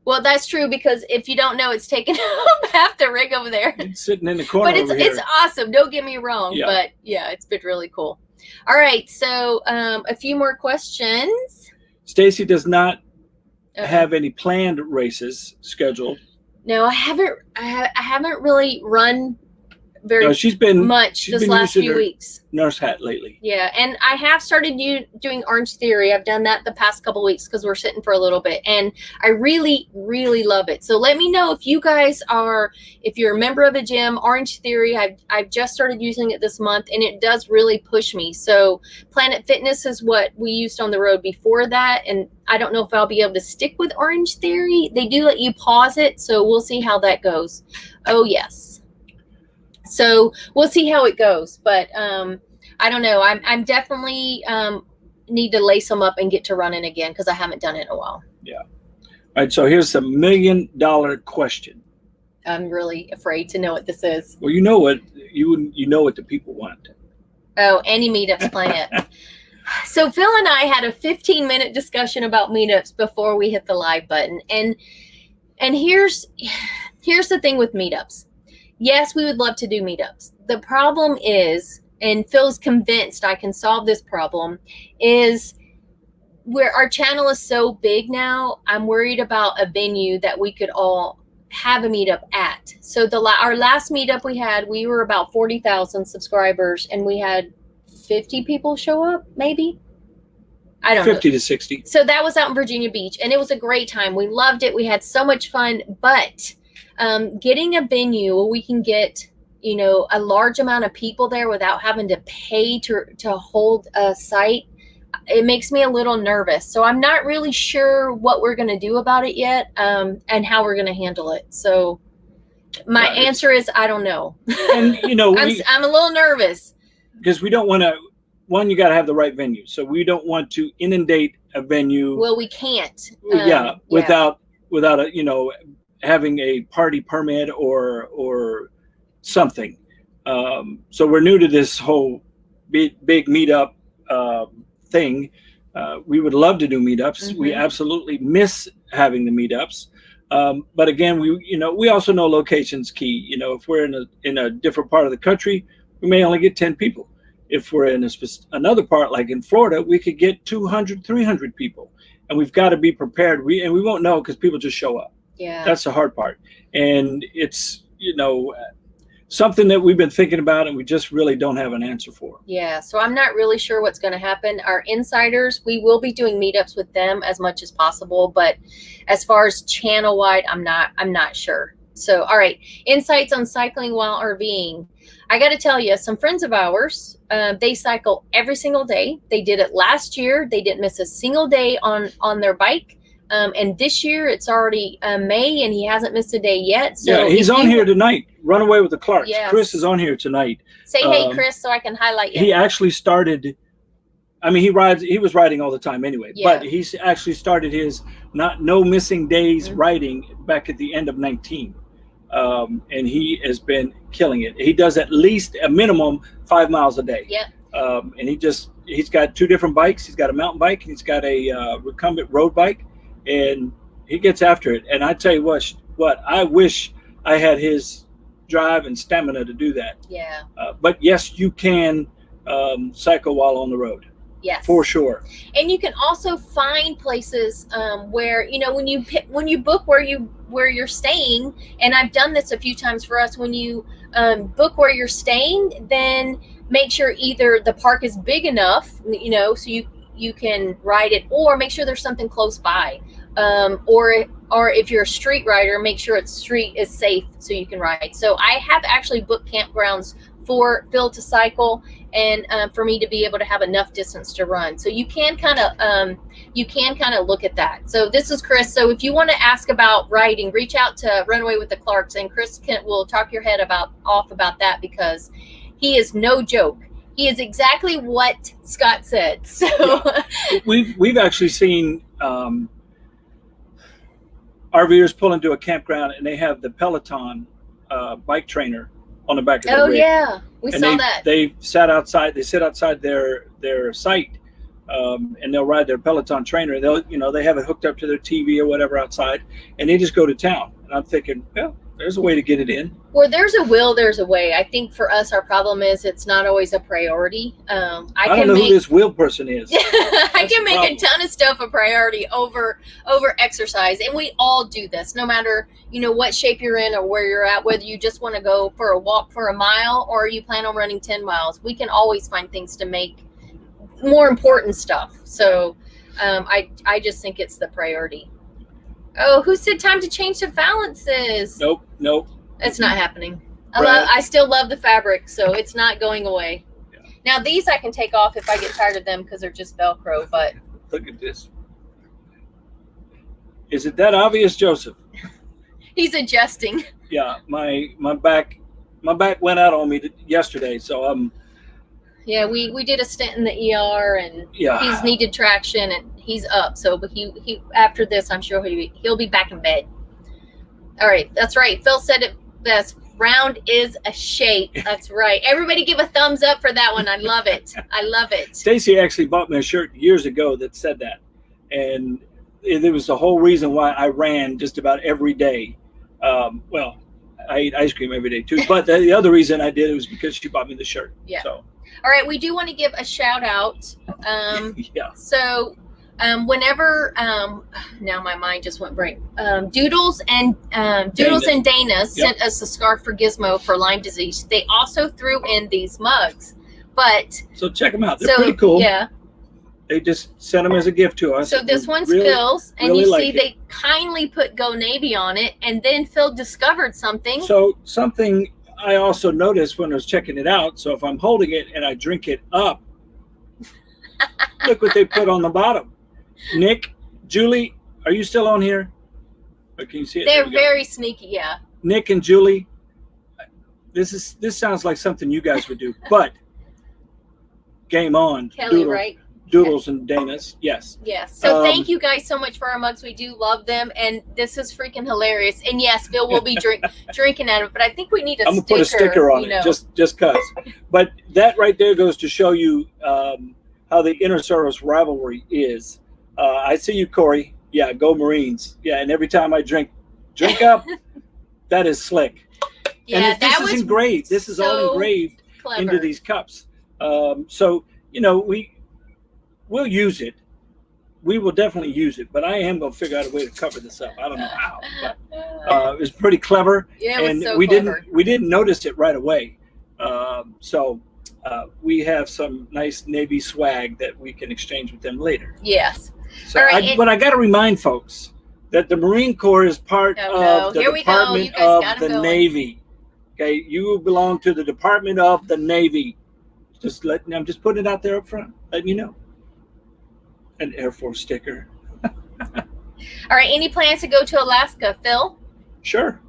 Well, that's true, because if you don't know, it's taken up half the rig over there. It's sitting in the corner. But it's awesome. Don't get me wrong. Yeah. But yeah, it's been really cool. All right, so a few more questions. Stacy does not have any planned races scheduled. No, I haven't really run very she's been this last few weeks. Nurse hat lately. Yeah, and I have started doing Orange Theory. I've done that the past couple weeks because we're sitting for a little bit, and I really, really love it. So let me know if you guys if you're a member of a gym. Orange Theory, I've just started using it this month, and it does really push me. So Planet Fitness is what we used on the road before that, and I don't know if I'll be able to stick with Orange Theory. They do let you pause it, so we'll see how that goes. Oh yes. So we'll see how it goes, but I don't know. I'm definitely need to lace them up and get to running again because I haven't done it in a while. Yeah. All right. So here's the $1 million question. I'm really afraid to know what this is. Well, you know what the people want. Oh, any meetups plan it. So Phil and I had a 15-minute discussion about meetups before we hit the live button, and here's the thing with meetups. Yes, we would love to do meetups. The problem is, and Phil's convinced I can solve this problem, is where our channel is so big now, I'm worried about a venue that we could all have a meetup at. So our last meetup we were about 40,000 subscribers, and we had 50 people show up, maybe? I don't know. 50 to 60. So that was out in Virginia Beach, and it was a great time. We loved it. We had so much fun, but getting a venue where we can get, a large amount of people there without having to pay to hold a site, it makes me a little nervous. So I'm not really sure what we're going to do about it yet, and how we're going to handle it. So my answer is I don't know. And I'm a little nervous because we don't want to. One, you got to have the right venue. So we don't want to inundate a venue. Well, we can't. Without a having a party permit or something. So we're new to this whole big meetup thing. We would love to do meetups. Mm-hmm. We absolutely miss having the meetups. But again, we also know location's key. If we're in a different part of the country, we may only get 10 people. If we're in another part, like in Florida, we could get 200, 300 people. And we've got to be prepared. We won't know because people just show up. Yeah, that's the hard part, and it's something that we've been thinking about, and we just really don't have an answer for. Yeah, so I'm not really sure what's going to happen. Our insiders, we will be doing meetups with them as much as possible, but as far as channel wide, I'm not sure. So, all right, insights on cycling while RVing. I got to tell you, some friends of ours, they cycle every single day. They did it last year. They didn't miss a single day on their bike. And this year it's already May, and he hasn't missed a day yet. So yeah, he's on here tonight. Run away with the Clarks. Yes. Chris is on here tonight. Say hey, Chris, so I can highlight you. He actually started. I mean, he was riding all the time anyway. Yeah. But he's actually started his no missing days riding back at the end of 19, and he has been killing it. He does at least a minimum 5 miles a day. Yeah. And he's got 2 different bikes. He's got a mountain bike, and he's got a recumbent road bike. And he gets after it. And I tell you what, I wish I had his drive and stamina to do that. Yeah. But yes, you can cycle while on the road. Yes, for sure. And you can also find places where when you book where you're staying. And I've done this a few times for us. When you book where you're staying, then make sure either the park is big enough, so you can ride it, or make sure there's something close by. Or if you're a street rider, make sure its street is safe so you can ride. So I have actually booked campgrounds for Phil to cycle and for me to be able to have enough distance to run. So you can kind of look at that. So this is Chris. So if you want to ask about riding, reach out to Runaway with the Clarks, and Chris will talk your head off about that, because he is no joke. He is exactly what Scott said. So yeah. We've actually seen RVers pull into a campground, and they have the Peloton bike trainer on the back of the rig. Oh yeah, we saw that. They sit outside their site and they'll ride their Peloton trainer. They'll, they have it hooked up to their TV or whatever outside, and they just go to town. And I'm thinking, well, there's a way to get it in. Where there's a will, there's a way. I think for us, our problem is it's not always a priority. I don't know who this will person is. I can make a ton of stuff a priority over exercise, and we all do this. No matter what shape you're in or where you're at, whether you just want to go for a walk for a mile or you plan on running 10 miles, we can always find things to make more important stuff. So I just think it's the priority. Oh, who said time to change the valances? Nope. It's not happening. I still love the fabric, so it's not going away. Yeah. Now these I can take off if I get tired of them because they're just Velcro. But look at this. Is it that obvious, Joseph? He's adjusting. Yeah, my back went out on me yesterday, so I'm. Yeah, we did a stint in the ER, and he's needed traction, and he's up. So, but he after this, I'm sure he'll be back in bed. All right, that's right. Phil said it best. Round is a shape. That's right. Everybody give a thumbs up for that one. I love it. I love it. Stacy actually bought me a shirt years ago that said that, and it was the whole reason why I ran just about every day. Well, I ate ice cream every day too, but the other reason I did it was because she bought me the shirt. Yeah. So. All right, we do want to give a shout out. Yeah. So, whenever now my mind just went blank. Doodles and Dana sent us a scarf for Gizmo for Lyme disease. They also threw in these mugs, but so check them out. They're pretty cool. Yeah. They just sent them as a gift to us. So this one's Phil's, and you see they kindly put Go Navy on it, and then Phil discovered something. So something I also noticed when I was checking it out. So if I'm holding it and I drink it up, look what they put on the bottom. Nick, Julie, are you still on here? Or can you see it? They're very sneaky, yeah. Nick and Julie, this sounds like something you guys would do, but game on. Kelly, right? Doodles and Dana's, yes. Yes. So thank you guys so much for our mugs. We do love them, and this is freaking hilarious. And yes, Phil will be drinking at it, but I think we need I'm gonna put a sticker on it, just cause. But that right there goes to show you how the inter-service rivalry is. I see you, Corey. Yeah, go Marines. Yeah, and every time I drink up, that is slick. Yeah, and this is engraved. This is all engraved into these cups. So we'll use it. We will definitely use it, but I am going to figure out a way to cover this up. I don't know how, but it was pretty clever. Yeah, it was so we clever. We didn't notice it right away. So we have some nice Navy swag that we can exchange with them later. Yes. So but I got to remind folks that the Marine Corps is part of the Department of the Navy. Okay, you belong to the Department of the Navy. I'm just putting it out there up front, letting you know. An Air Force sticker. All right. Any plans to go to Alaska, Phil? Sure.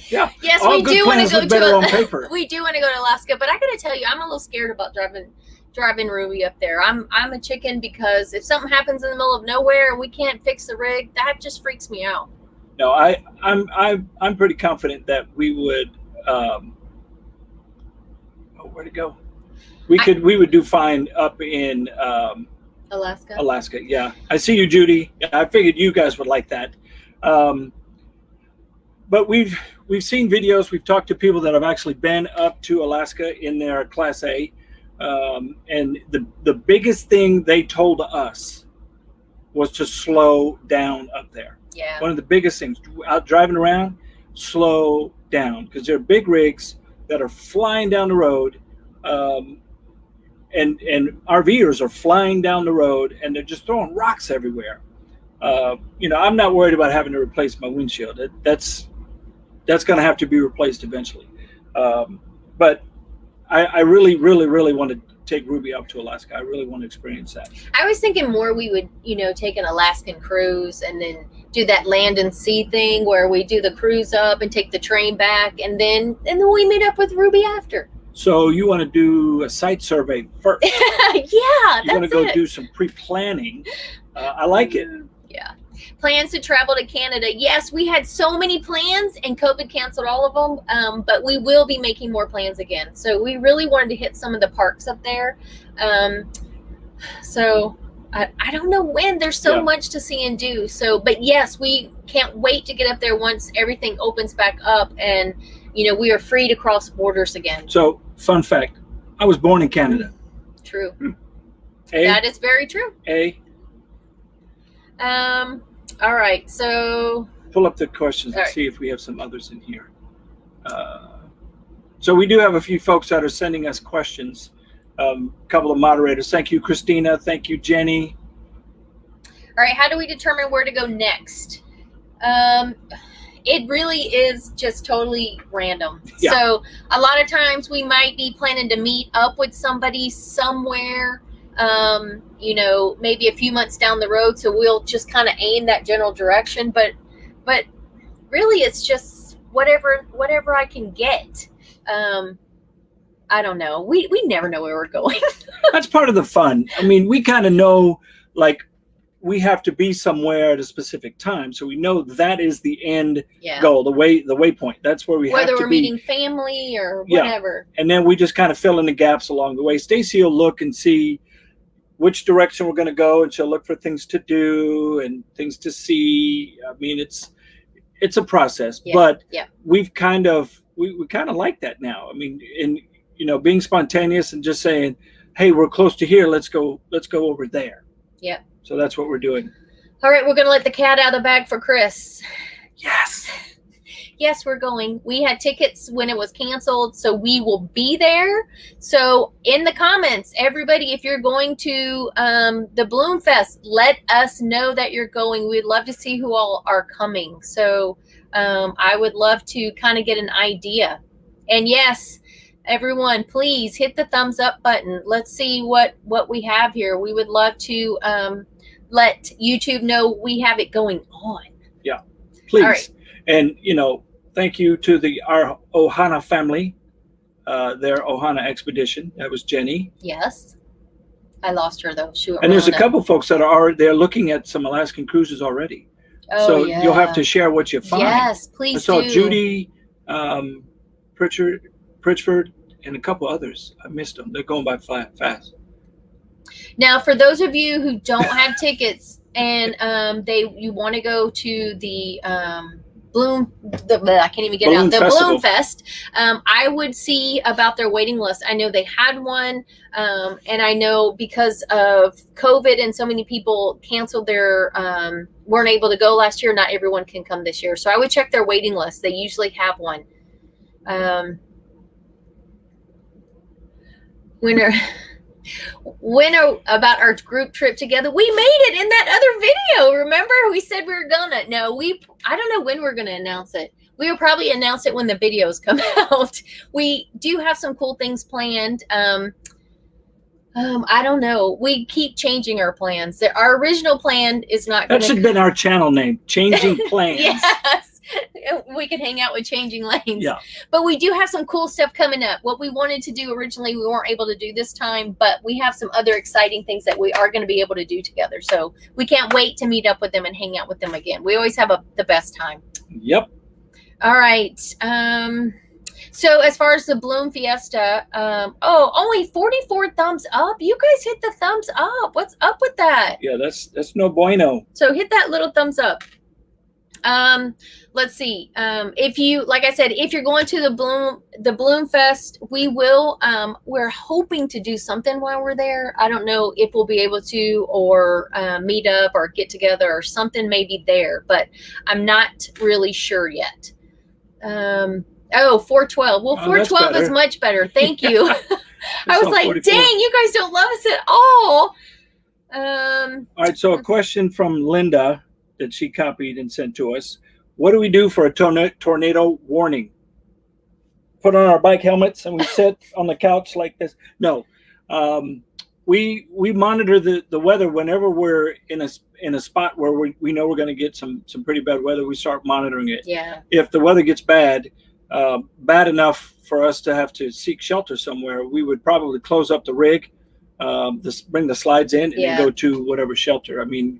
Yeah. Yes, we do want to go to. We do want to go to Alaska, but I got to tell you, I'm a little scared about driving Ruby up there. I'm a chicken because if something happens in the middle of nowhere and we can't fix the rig, that just freaks me out. No, I'm pretty confident that we would. Where'd it go? We would do fine up in Alaska. Alaska, yeah. I see you, Judy. Yeah, I figured you guys would like that. But we've seen videos. We've talked to people that have actually been up to Alaska in their Class A, and the biggest thing they told us was to slow down up there. Yeah. One of the biggest things out driving around, slow down, because there are big rigs that are flying down the road. And RVers are flying down the road and they're just throwing rocks everywhere. I'm not worried about having to replace my windshield. That's going to have to be replaced eventually. But I really, really, really want to take Ruby up to Alaska. I really want to experience that. I was thinking more we would, take an Alaskan cruise and then do that land and sea thing where we do the cruise up and take the train back and then we meet up with Ruby after. So you want to do a site survey first? Yeah, you want to go do some pre-planning. I like it. Yeah. Plans to travel to Canada. Yes, we had so many plans and COVID canceled all of them, but we will be making more plans again. So we really wanted to hit some of the parks up there. So I don't know when. There's so much to see and do. So, but yes, we can't wait to get up there once everything opens back up and, you know, we are free to cross borders again. So, fun fact, I was born in Canada. True. That is very true. All right, so pull up the questions and see if we have some others in here. So we do have a few folks that are sending us questions. A couple of moderators. Thank you, Christina. Thank you, Jenny. All right, how do we determine where to go next? It really is just totally random. Yeah. So a lot of times we might be planning to meet up with somebody somewhere, you know, maybe a few months down the road. So we'll just kind of aim that general direction. But really it's just whatever I can get. I don't know. We never know where we're going. That's part of the fun. I mean, we kind of know, like, we have to be somewhere at a specific time, so we know that is the end goal, the waypoint. That's where we have to be. Whether we're meeting family or whatever. And then we just kind of fill in the gaps along the way. Stacy will look and see which direction we're going to go, and she'll look for things to do and things to see. I mean, it's a process, but we've kind of we kind of like that now. I mean, in being spontaneous and just saying, hey, we're close to here, let's go over there. Yep. So that's what we're doing. All right, we're going to let the cat out of the bag for Chris. Yes. Yes, we're going. We had tickets when it was canceled, so we will be there. So in the comments, everybody, if you're going to the Bloom Fest, let us know that you're going. We'd love to see who all are coming. So I would love to kind of get an idea. And yes, everyone, please hit the thumbs up button. Let's see what we have here. We would love to let YouTube know we have it going on. Yeah, please. All right. And, thank you to our Ohana family, their Ohana expedition. That was Jenny. Yes. I lost her, though. And there's a couple folks that they're looking at some Alaskan cruises already. Oh, so you'll have to share what you find. Yes, please do. I saw Judy, Pritchford, and a couple others. I missed them. They're going by fast. Now, for those of you who don't have tickets and you want to go to the I can't even get it out. The Bloom Fest. I would see about their waiting list. I know they had one, and I know because of COVID and so many people canceled weren't able to go last year. Not everyone can come this year, so I would check their waiting list. They usually have one. Winner about our group trip together. We made it in that other video. Remember, we said we were gonna. No, I don't know when we're gonna announce it. We will probably announce it when the videos come out. We do have some cool things planned. I don't know. We keep changing our plans. Our original plan is not. That should have been our channel name. Changing Plans. Yes. We can hang out with Changing Lanes. Yeah. But we do have some cool stuff coming up. What we wanted to do originally, we weren't able to do this time, but we have some other exciting things that we are going to be able to do together. So we can't wait to meet up with them and hang out with them again. We always have the best time. Yep. All right. So as far as the Bloom Fiesta, only 44 thumbs up. You guys hit the thumbs up. What's up with that? Yeah, that's no bueno. So hit that little thumbs up. Let's see. If you, like I said, if you're going to the Bloom Fest, we will, we're hoping to do something while we're there. I don't know if we'll be able to, or, meet up or get together or something maybe there, but I'm not really sure yet. 412. Well, 412 is much better. Thank you. I was like, 44. Dang, you guys don't love us at all. All right. So a question from Linda that she copied and sent to us. What do we do for a tornado warning? Put on our bike helmets and we sit on the couch like this? No. We monitor the weather whenever we're in a spot where we know we're going to get some pretty bad weather. We start monitoring it. Yeah. If the weather gets bad enough for us to have to seek shelter somewhere, we would probably close up the rig, bring the slides in, and then go to whatever shelter. I mean,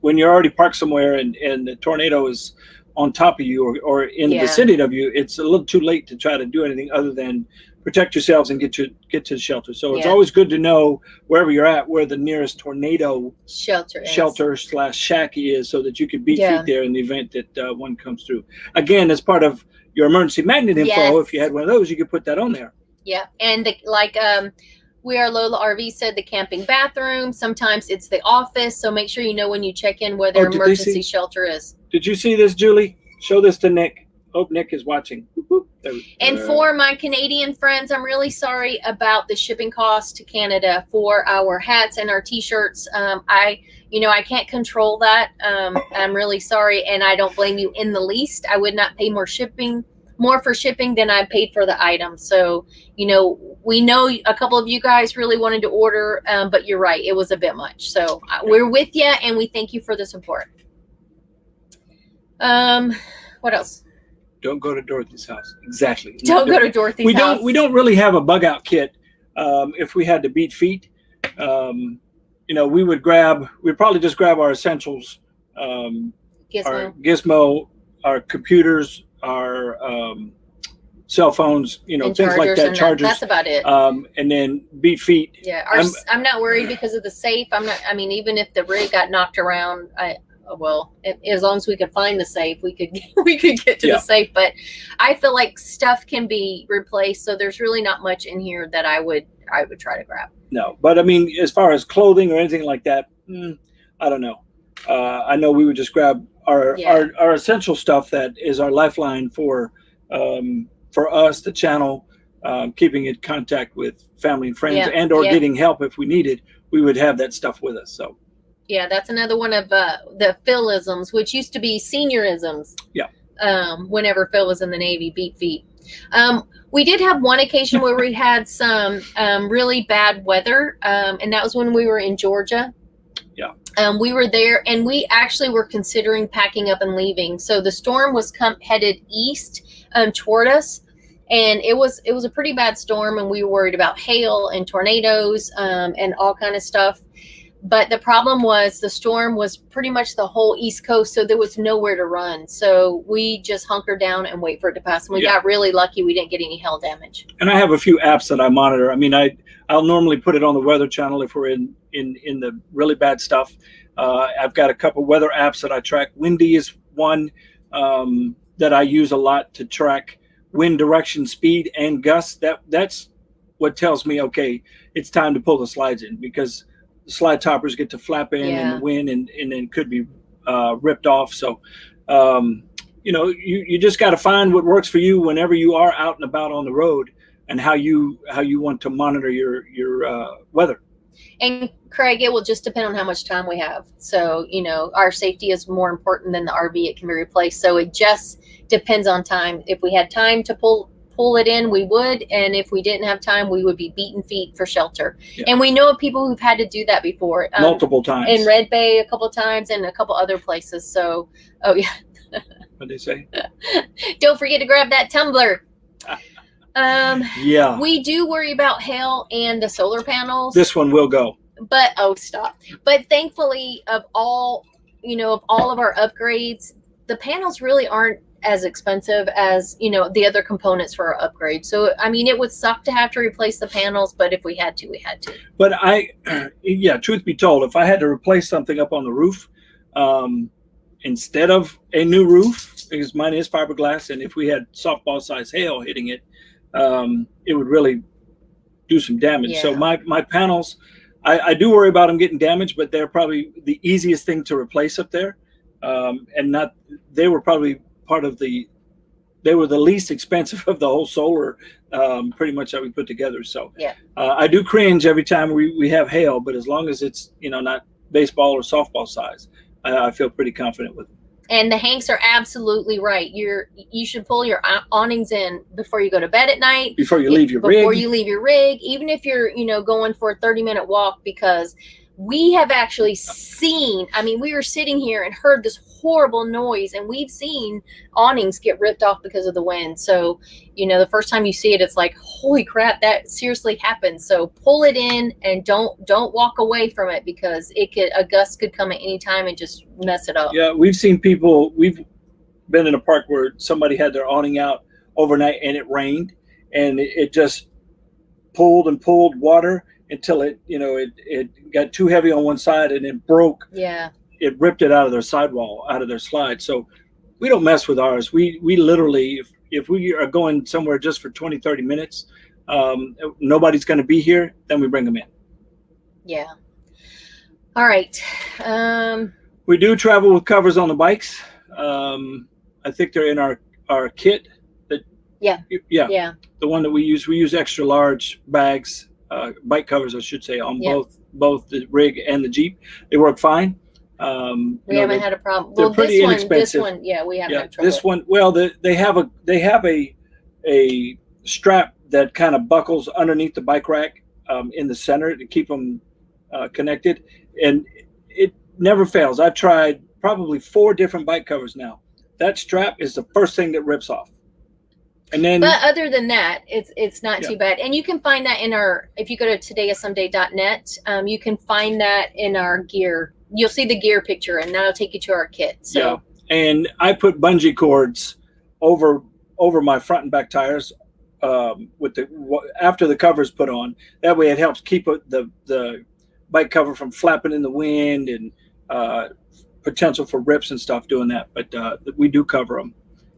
when you're already parked somewhere and the tornado is on top of you or in the vicinity of you, it's a little too late to try to do anything other than protect yourselves and get to the shelter. So it's always good to know wherever you're at where the nearest tornado shelter / shack is, so that you can beat feet there in the event that one comes through. Again, as part of your emergency magnet info, if you had one of those, you could put that on there. Yeah, and We Are Lola RV said, the camping bathroom. Sometimes it's the office, so make sure you know when you check in where their emergency shelter is. Did you see this, Julie? Show this to Nick. Hope Nick is watching. And for my Canadian friends, I'm really sorry about the shipping cost to Canada for our hats and our T-shirts. I can't control that. I'm really sorry, and I don't blame you in the least. I would not pay more for shipping than I paid for the item. So, we know a couple of you guys really wanted to order, but you're right. It was a bit much. So we're with you, and we thank you for the support. What else? Don't go to Dorothy's house. Exactly. Don't go to Dorothy's house. We don't really have a bug out kit. If we had to beat feet, we'd probably just grab our essentials, our gizmo, our computers, our cell phones, things like that, chargers. That's about it. And then beat feet. Yeah, I'm not worried because of the safe. Even if the rig got knocked around, as long as we could find the safe, we could get to the safe. But I feel like stuff can be replaced, so there's really not much in here that I would try to grab. No, but as far as clothing or anything like that, I don't know. I know we would just grab our essential stuff that is our lifeline for us, the channel, keeping in contact with family and friends, and or getting help if we needed. We would have that stuff with us. So. Yeah, that's another one of the Philisms, which used to be seniorisms. Yeah. Whenever Phil was in the Navy, beat feet. We did have one occasion where we had some really bad weather, and that was when we were in Georgia. Yeah. We were there, and we actually were considering packing up and leaving. So the storm was headed east toward us, and it was a pretty bad storm, and we were worried about hail and tornadoes and all kind of stuff. But the problem was the storm was pretty much the whole East Coast, so there was nowhere to run. So we just hunkered down and wait for it to pass. And we got really lucky. We didn't get any hail damage. And I have a few apps that I monitor. I'll normally put it on the Weather Channel if we're in the really bad stuff. I've got a couple weather apps that I track. Windy is one that I use a lot to track wind direction, speed, and gusts. That's what tells me, okay, it's time to pull the slides in, because the slide toppers get to flap in in the wind and then could be ripped off. So, you just got to find what works for you whenever you are out and about on the road, and how you want to monitor your weather. And Craig, it will just depend on how much time we have. So, our safety is more important than the RV. It can be replaced. So it just depends on time. If we had time to pull it in, we would, and if we didn't have time, we would be beating feet for shelter. And we know of people who've had to do that before, multiple times, in Red Bay a couple of times, and a couple other places. So what they say, don't forget to grab that tumbler. We do worry about hail and the solar panels. This one will go, but but thankfully, of all of our upgrades, the panels really aren't as expensive as the other components for our upgrade. So it would suck to have to replace the panels, but if we had to, we had to. But truth be told, if I had to replace something up on the roof, instead of a new roof, because mine is fiberglass, and if we had softball size hail hitting it, it would really do some damage. So my panels, I do worry about them getting damaged, but they're probably the easiest thing to replace up there. They were probably they were the least expensive of the whole solar, pretty much, that we put together. So I do cringe every time we have hail, but as long as it's not baseball or softball size, I feel pretty confident with them. And the Hanks are absolutely right. You should pull your awnings in before you go to bed at night, before you leave your rig, even if you're going for a 30-minute walk, because we have actually seen, we were sitting here and heard this horrible noise. And we've seen awnings get ripped off because of the wind. So, you know, the first time you see it, it's like, holy crap, that seriously happened. So pull it in and don't walk away from it, because a gust could come at any time and just mess it up. Yeah, we've seen people, we've been in a park where somebody had their awning out overnight and it rained, and it just pulled and pulled water until it got too heavy on one side and it broke. Yeah. It ripped it out of their sidewall, out of their slide. So we don't mess with ours. We literally, if we are going somewhere just for 20, 30 minutes, nobody's going to be here, then we bring them in. Yeah. All right. We do travel with covers on the bikes. I think they're in our kit. Yeah. The one that we use extra large bags, bike covers, I should say, on both the rig and the Jeep. They work fine. We haven't had a problem. They're pretty inexpensive. This one, we haven't had trouble. This one, well, they have a strap that kind of buckles underneath the bike rack in the center to keep them connected, and it never fails. I've tried probably 4 different bike covers now. That strap is the first thing that rips off. And then, but other than that, it's not too bad. And you can find that if you go to todayissomeday.net, you can find that in our gear. You'll see the gear picture, and that'll take you to our kit. So. Yeah, and I put bungee cords over my front and back tires after the cover's put on. That way, it helps keep the bike cover from flapping in the wind and potential for rips and stuff doing that. But we do cover them.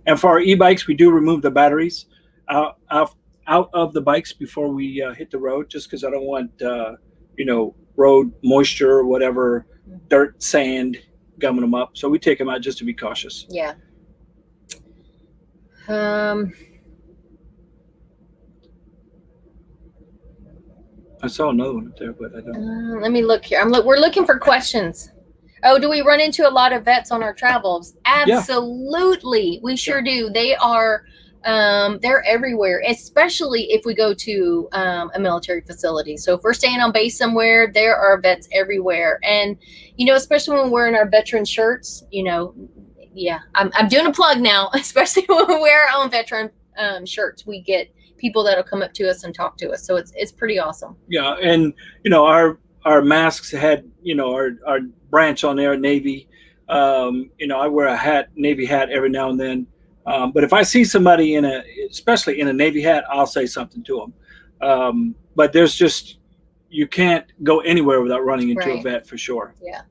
And for our e-bikes, we do remove the batteries out of the bikes before we hit the road, just because I don't want road moisture or whatever, dirt, sand, gumming them up. So we take them out just to be cautious. Yeah. I saw another one up there, but I don't. Let me look here. We're looking for questions. Oh, do we run into a lot of vets on our travels? Absolutely. Yeah. We sure do. They are, they're everywhere, especially if we go to a military facility. So if we're staying on base somewhere, there are vets everywhere. And, especially when we're wearing our veteran shirts, I'm doing a plug now, especially when we wear our own veteran shirts, we get people that'll come up to us and talk to us. So it's pretty awesome. Yeah. And, our masks had, our branch on there, Navy. I wear a hat, Navy hat every now and then. But if I see somebody especially in a Navy hat, I'll say something to them. But you can't go anywhere without running into a vet for sure. Yeah.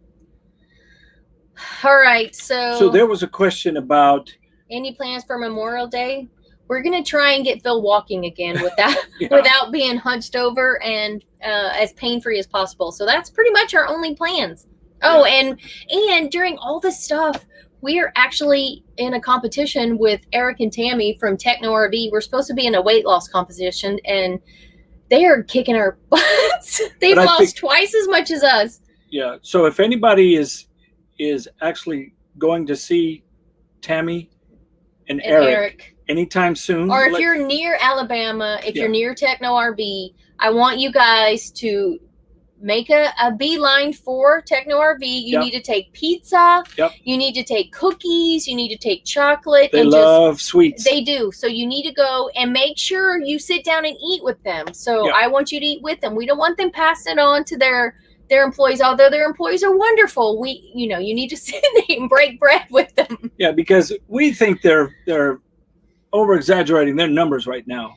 All right. So there was a question about any plans for Memorial Day. We're going to try and get Phil walking again without being hunched over and as pain-free as possible. So that's pretty much our only plans. Oh, and during all this stuff, we are actually in a competition with Eric and Tammy from Techno RV. We're supposed to be in a weight loss competition, and they are kicking our butts. They've lost twice as much as us. Yeah. So if anybody is actually going to see Tammy and Eric anytime soon, or if you're near Alabama, if you're near Techno RV, I want you guys to make a beeline for Techno RV. You need to take pizza. Yep. You need to take cookies. You need to take chocolate. They love sweets. They do. So you need to go and make sure you sit down and eat with them. So I want you to eat with them. We don't want them passing it on to their employees, although their employees are wonderful. You need to sit and break bread with them. Yeah, because we think they're over exaggerating their numbers right now.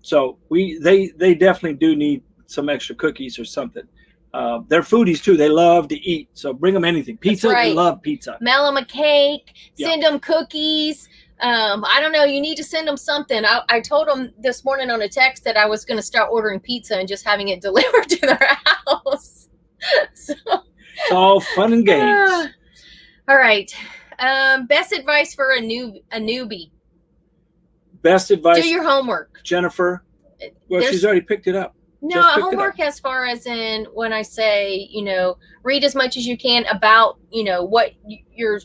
So they definitely do need some extra cookies or something. They're foodies too. They love to eat. So bring them anything. Pizza, they love pizza. Mail them a cake, send them cookies. I don't know. You need to send them something. I told them this morning on a text that I was going to start ordering pizza and just having it delivered to their house. So, it's all fun and games. All right. Best advice for a newbie. Best advice. Do your homework. Jennifer. Well, she's already picked it up. No, homework as far as in when I say, read as much as you can about, what you're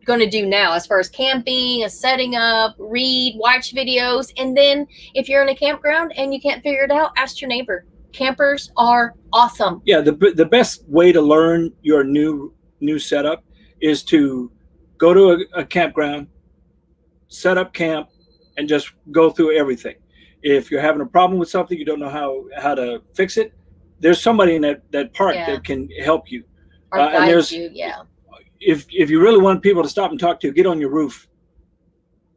going to do now as far as camping, setting up, read, watch videos. And then if you're in a campground and you can't figure it out, ask your neighbor. Campers are awesome. Yeah, the best way to learn your new setup is to go to a campground, set up camp, and just go through everything. If you're having a problem with something, you don't know how to fix it, there's somebody in that park that can help you. Or guide you, yeah. If you really want people to stop and talk to you, get on your roof.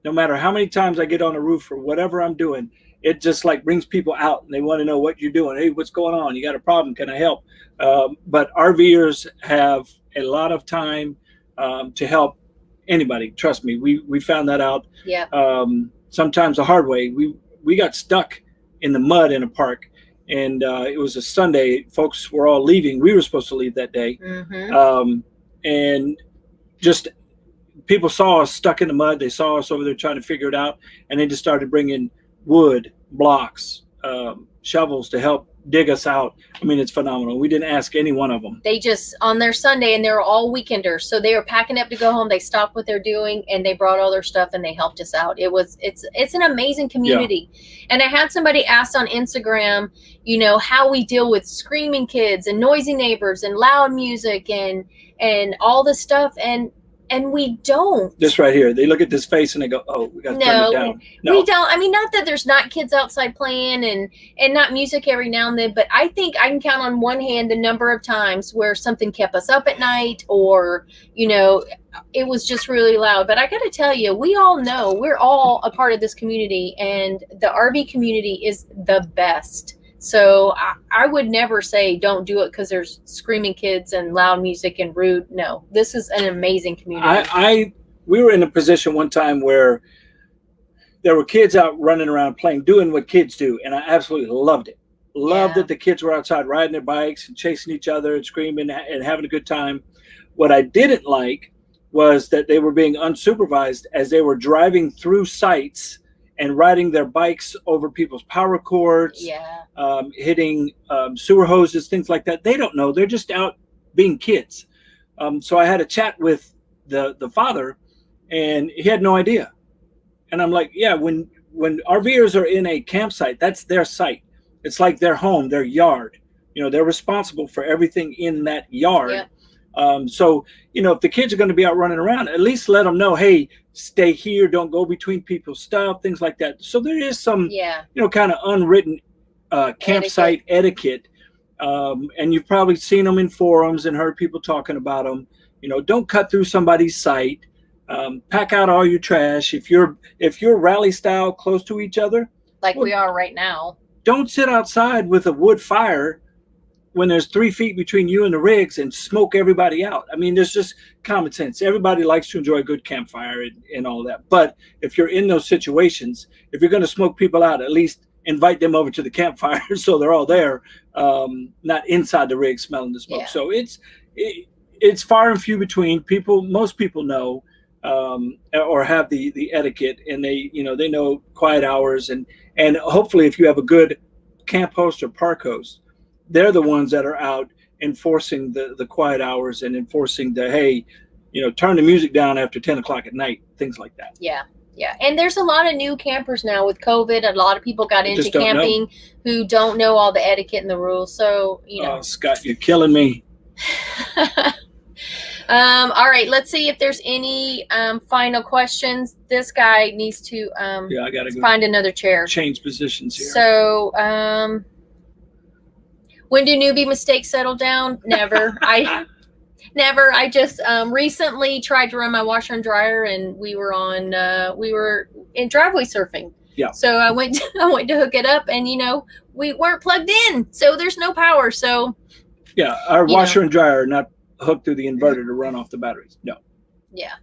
No matter how many times I get on a roof or whatever I'm doing, it just like brings people out and they want to know what you're doing. Hey, what's going on? You got a problem? Can I help? But RVers have a lot of time to help anybody. Trust me, we found that out. Yeah. Sometimes the hard way. We got stuck in the mud in a park, and it was a Sunday. Folks were all leaving. We were supposed to leave that day, and just people saw us stuck in the mud. They saw us over there trying to figure it out, and they just started bringing wood, blocks, shovels to help dig us out. I mean, it's phenomenal. We didn't ask any one of them. They just, on their Sunday, and they were all weekenders, so they were packing up to go home. They stopped what they're doing and they brought all their stuff and they helped us out. It's an amazing community. Yeah. And I had somebody ask on Instagram, you know, how we deal with screaming kids and noisy neighbors and loud music and all this stuff, and we don't. This right here, they look at this face and they go, oh, we got to turn it down. No, we don't. I mean, not that there's not kids outside playing and not music every now and then, but I think I can count on one hand the number of times where something kept us up at night, or, you know, it was just really loud. But I got to tell you, we all know we're all a part of this community, and the RV community is the best. So I would never say don't do it because there's screaming kids and loud music and rude. No, this is an amazing community. We were in a position one time where there were kids out running around playing, doing what kids do, and I absolutely loved it. Loved that the kids were outside riding their bikes and chasing each other and screaming and having a good time. What I didn't like was that they were being unsupervised as they were driving through sites and riding their bikes over people's power cords, hitting sewer hoses, things like that. They don't know. They're just out being kids. So I had a chat with the father, and he had no idea. And I'm like, yeah, when RVers are in a campsite, that's their site. It's like their home, their yard. You know, they're responsible for everything in that yard. Yeah. So, you know, if the kids are going to be out running around, at least let them know, hey, stay here, don't go between people's stuff, things like that. So there is some, you know, kind of unwritten campsite etiquette. And you've probably seen them in forums and heard people talking about them. You know, don't cut through somebody's site. Pack out all your trash. If you're rally style close to each other, like we are right now, don't sit outside with a wood fire when there's 3 feet between you and the rigs and smoke everybody out. I mean, there's just common sense. Everybody likes to enjoy a good campfire and all that. But if you're in those situations, if you're going to smoke people out, at least invite them over to the campfire so they're all there, not inside the rig smelling the smoke. Yeah. So it's far and few between. Most people know or have the etiquette, and they know quiet hours, and hopefully if you have a good camp host or park host, they're the ones that are out enforcing the quiet hours and enforcing the, hey, you know, turn the music down after 10 o'clock at night, things like that. Yeah. Yeah. And there's a lot of new campers now with COVID. A lot of people got into camping who don't know all the etiquette and the rules. So, you know. Oh, Scott, you're killing me. All right. Let's see if there's any final questions. This guy needs to I gotta go find another chair. Change positions here. So, when do newbie mistakes settle down? Never. Never. I just recently tried to run my washer and dryer, and we were in driveway surfing. Yeah. So I went to hook it up, and, you know, we weren't plugged in, so there's no power. So yeah, our washer and dryer are not hooked through the inverter to run off the batteries. No. Yeah.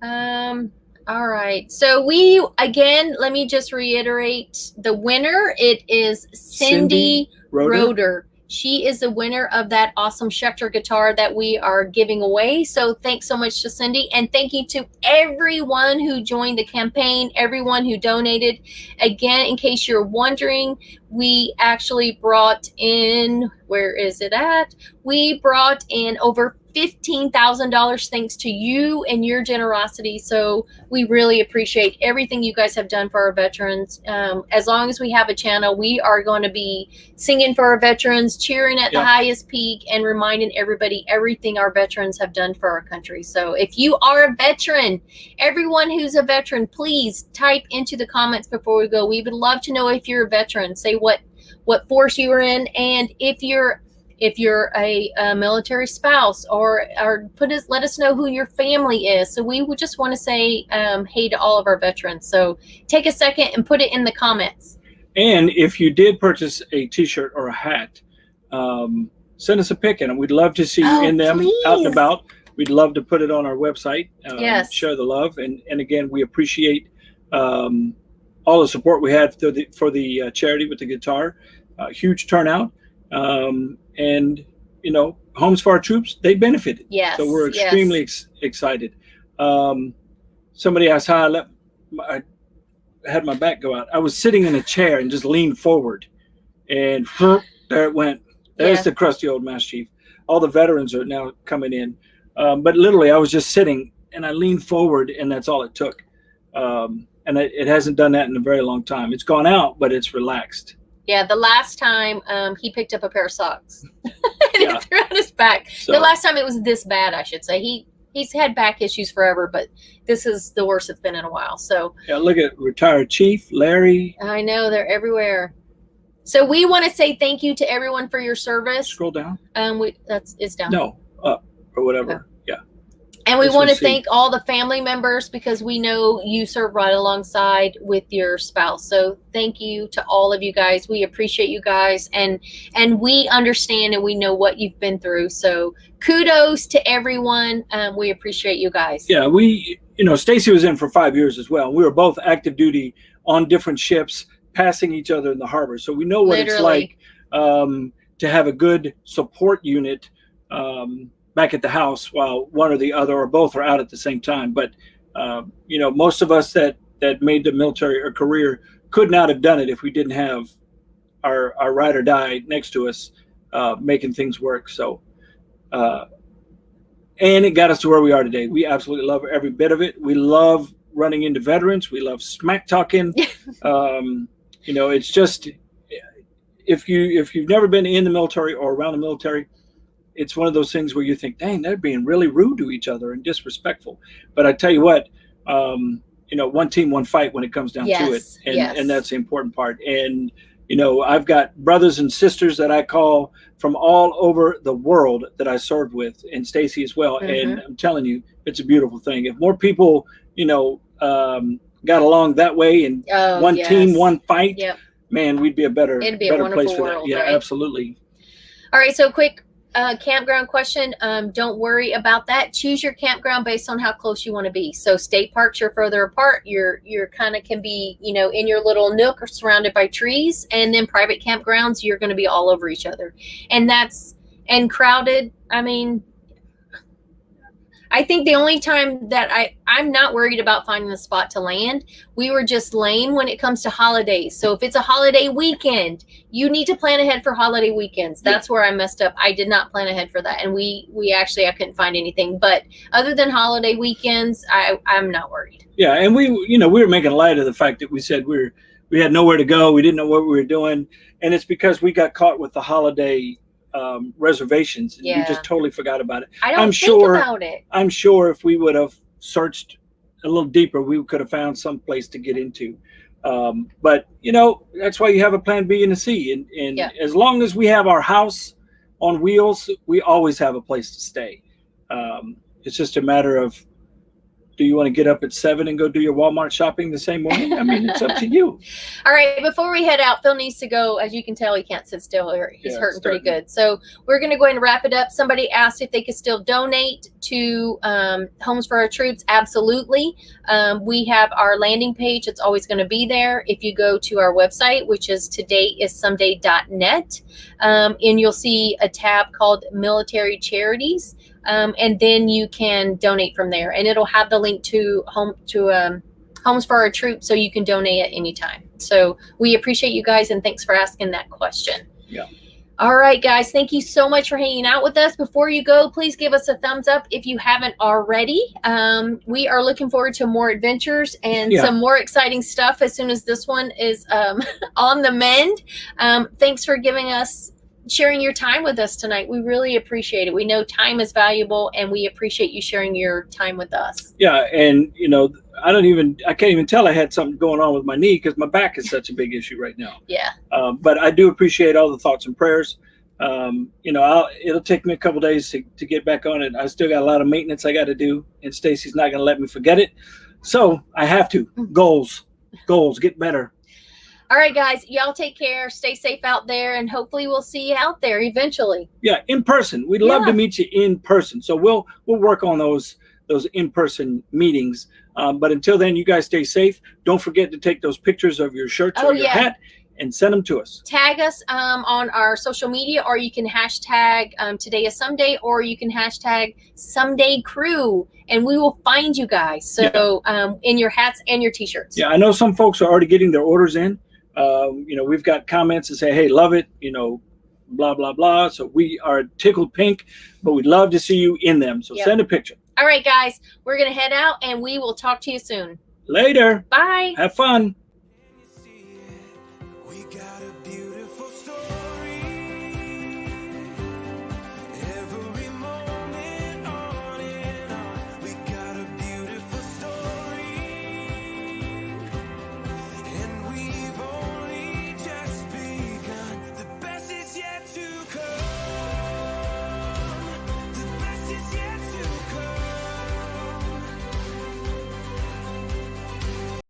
All right. So let me just reiterate the winner. It is Cindy Roeder. She is the winner of that awesome Schecter guitar that we are giving away. So thanks so much to Cindy. And thank you to everyone who joined the campaign, everyone who donated. Again, in case you're wondering, we actually brought in, where is it at? We brought in over $15,000 thanks to you and your generosity. So we really appreciate everything you guys have done for our veterans. As long as we have a channel, we are going to be singing for our veterans, cheering at the highest peak, and reminding everybody everything our veterans have done for our country. So if you are a veteran, everyone who's a veteran, please type into the comments before we go. We would love to know if you're a veteran. Say what force you were in, and if you're a military spouse, or let us know who your family is. So we would just want to say hey to all of our veterans. So take a second and put it in the comments. And if you did purchase a t-shirt or a hat, send us a pic in them. We'd love to see you in them, please. Out and about. We'd love to put it on our website. Yes. Share the love. And again, we appreciate all the support we had for the charity with the guitar. Huge turnout. And Homes for Our Troops, they benefited. Yes. So we're extremely excited. Somebody asked how I had my back go out. I was sitting in a chair and just leaned forward, and there it went. There's the crusty old Master Chief. All the veterans are now coming in. But literally, I was just sitting and I leaned forward, and that's all it took. And it hasn't done that in a very long time. It's gone out, but it's relaxed. Yeah, the last time he picked up a pair of socks and he threw on his back. So, the last time it was this bad, I should say. He's had back issues forever, but this is the worst it's been in a while. So look at retired Chief Larry. I know, they're everywhere. So we want to say thank you to everyone for your service. Scroll down. It's down. No, up or whatever. Okay. And we want to thank all the family members, because we know you serve right alongside with your spouse. So thank you to all of you guys. We appreciate you guys, and we understand and we know what you've been through. So kudos to everyone. We appreciate you guys. Yeah, Stacy was in for 5 years as well. We were both active duty on different ships, passing each other in the harbor. So we know what it's like to have a good support unit back at the house while one or the other or both are out at the same time. But most of us that made the military or career could not have done it if we didn't have our ride or die next to us, making things work. So and it got us to where we are today. We absolutely love every bit of it. We love running into veterans. We love smack talking. It's just, if you've never been in the military or around the military, it's one of those things where you think, dang, they're being really rude to each other and disrespectful. But I tell you what, one team, one fight when it comes down to it. And that's the important part. And, I've got brothers and sisters that I call from all over the world that I served with, and Stacy as well. Mm-hmm. And I'm telling you, it's a beautiful thing. If more people, got along that way and one team, one fight, man, we'd be a better place for that. Yeah, right? Absolutely. All right. So quick campground question. Don't worry about that. Choose your campground based on how close you want to be. So state parks, you're further apart. You're kind of can be, in your little nook or surrounded by trees. And then private campgrounds, you're going to be all over each other. And crowded. I mean, I think the only time that I'm not worried about finding a spot to land. We were just lame when it comes to holidays. So if it's a holiday weekend, you need to plan ahead for holiday weekends. That's where I messed up. I did not plan ahead for that. And I couldn't find anything. But other than holiday weekends, I'm not worried. Yeah. And we were making light of the fact that we said we had nowhere to go. We didn't know what we were doing. And it's because we got caught with the holiday reservations. And we just totally forgot about it. I'm sure about it. I'm sure if we would have searched a little deeper, we could have found some place to get into. But that's why you have a plan B and a C. And as long as we have our house on wheels, we always have a place to stay. It's just a matter of, do you want to get up at 7 and go do your Walmart shopping the same morning? I mean, it's up to you. All right. Before we head out, Phil needs to go. As you can tell, he can't sit still. He's hurting pretty good. So we're going to go ahead and wrap it up. Somebody asked if they could still donate to Homes for Our Troops. Absolutely. We have our landing page. It's always going to be there. If you go to our website, which is todayissomeday.net, and you'll see a tab called Military Charities. And then you can donate from there, and it'll have the link to Homes for Our Troops, so you can donate at any time. So we appreciate you guys, and thanks for asking that question. Yeah. All right, guys, thank you so much for hanging out with us. Before you go, please give us a thumbs up if you haven't already. We are looking forward to more adventures and some more exciting stuff as soon as this one is on the mend. Thanks for sharing your time with us tonight. We really appreciate it. We know time is valuable, and we appreciate you sharing your time with us. Yeah, and I can't even tell I had something going on with my knee because my back is such a big issue right now. Yeah. But I do appreciate all the thoughts and prayers. It'll take me a couple days to get back on it. I still got a lot of maintenance I got to do, and Stacy's not going to let me forget it. So I have to. Goals, get better. All right, guys, y'all take care. Stay safe out there, and hopefully we'll see you out there eventually. Yeah, in person. We'd love to meet you in person. So we'll work on those in-person meetings. But until then, you guys stay safe. Don't forget to take those pictures of your shirts or your hat and send them to us. Tag us on our social media, or you can hashtag Today is Someday, or you can hashtag Someday Crew, and we will find you guys. So in your hats and your t-shirts. Yeah, I know some folks are already getting their orders in. We've got comments that say, hey, love it, blah, blah, blah. So we are tickled pink, but we'd love to see you in them. So send a picture. All right, guys, we're going to head out, and we will talk to you soon. Later. Bye. Have fun.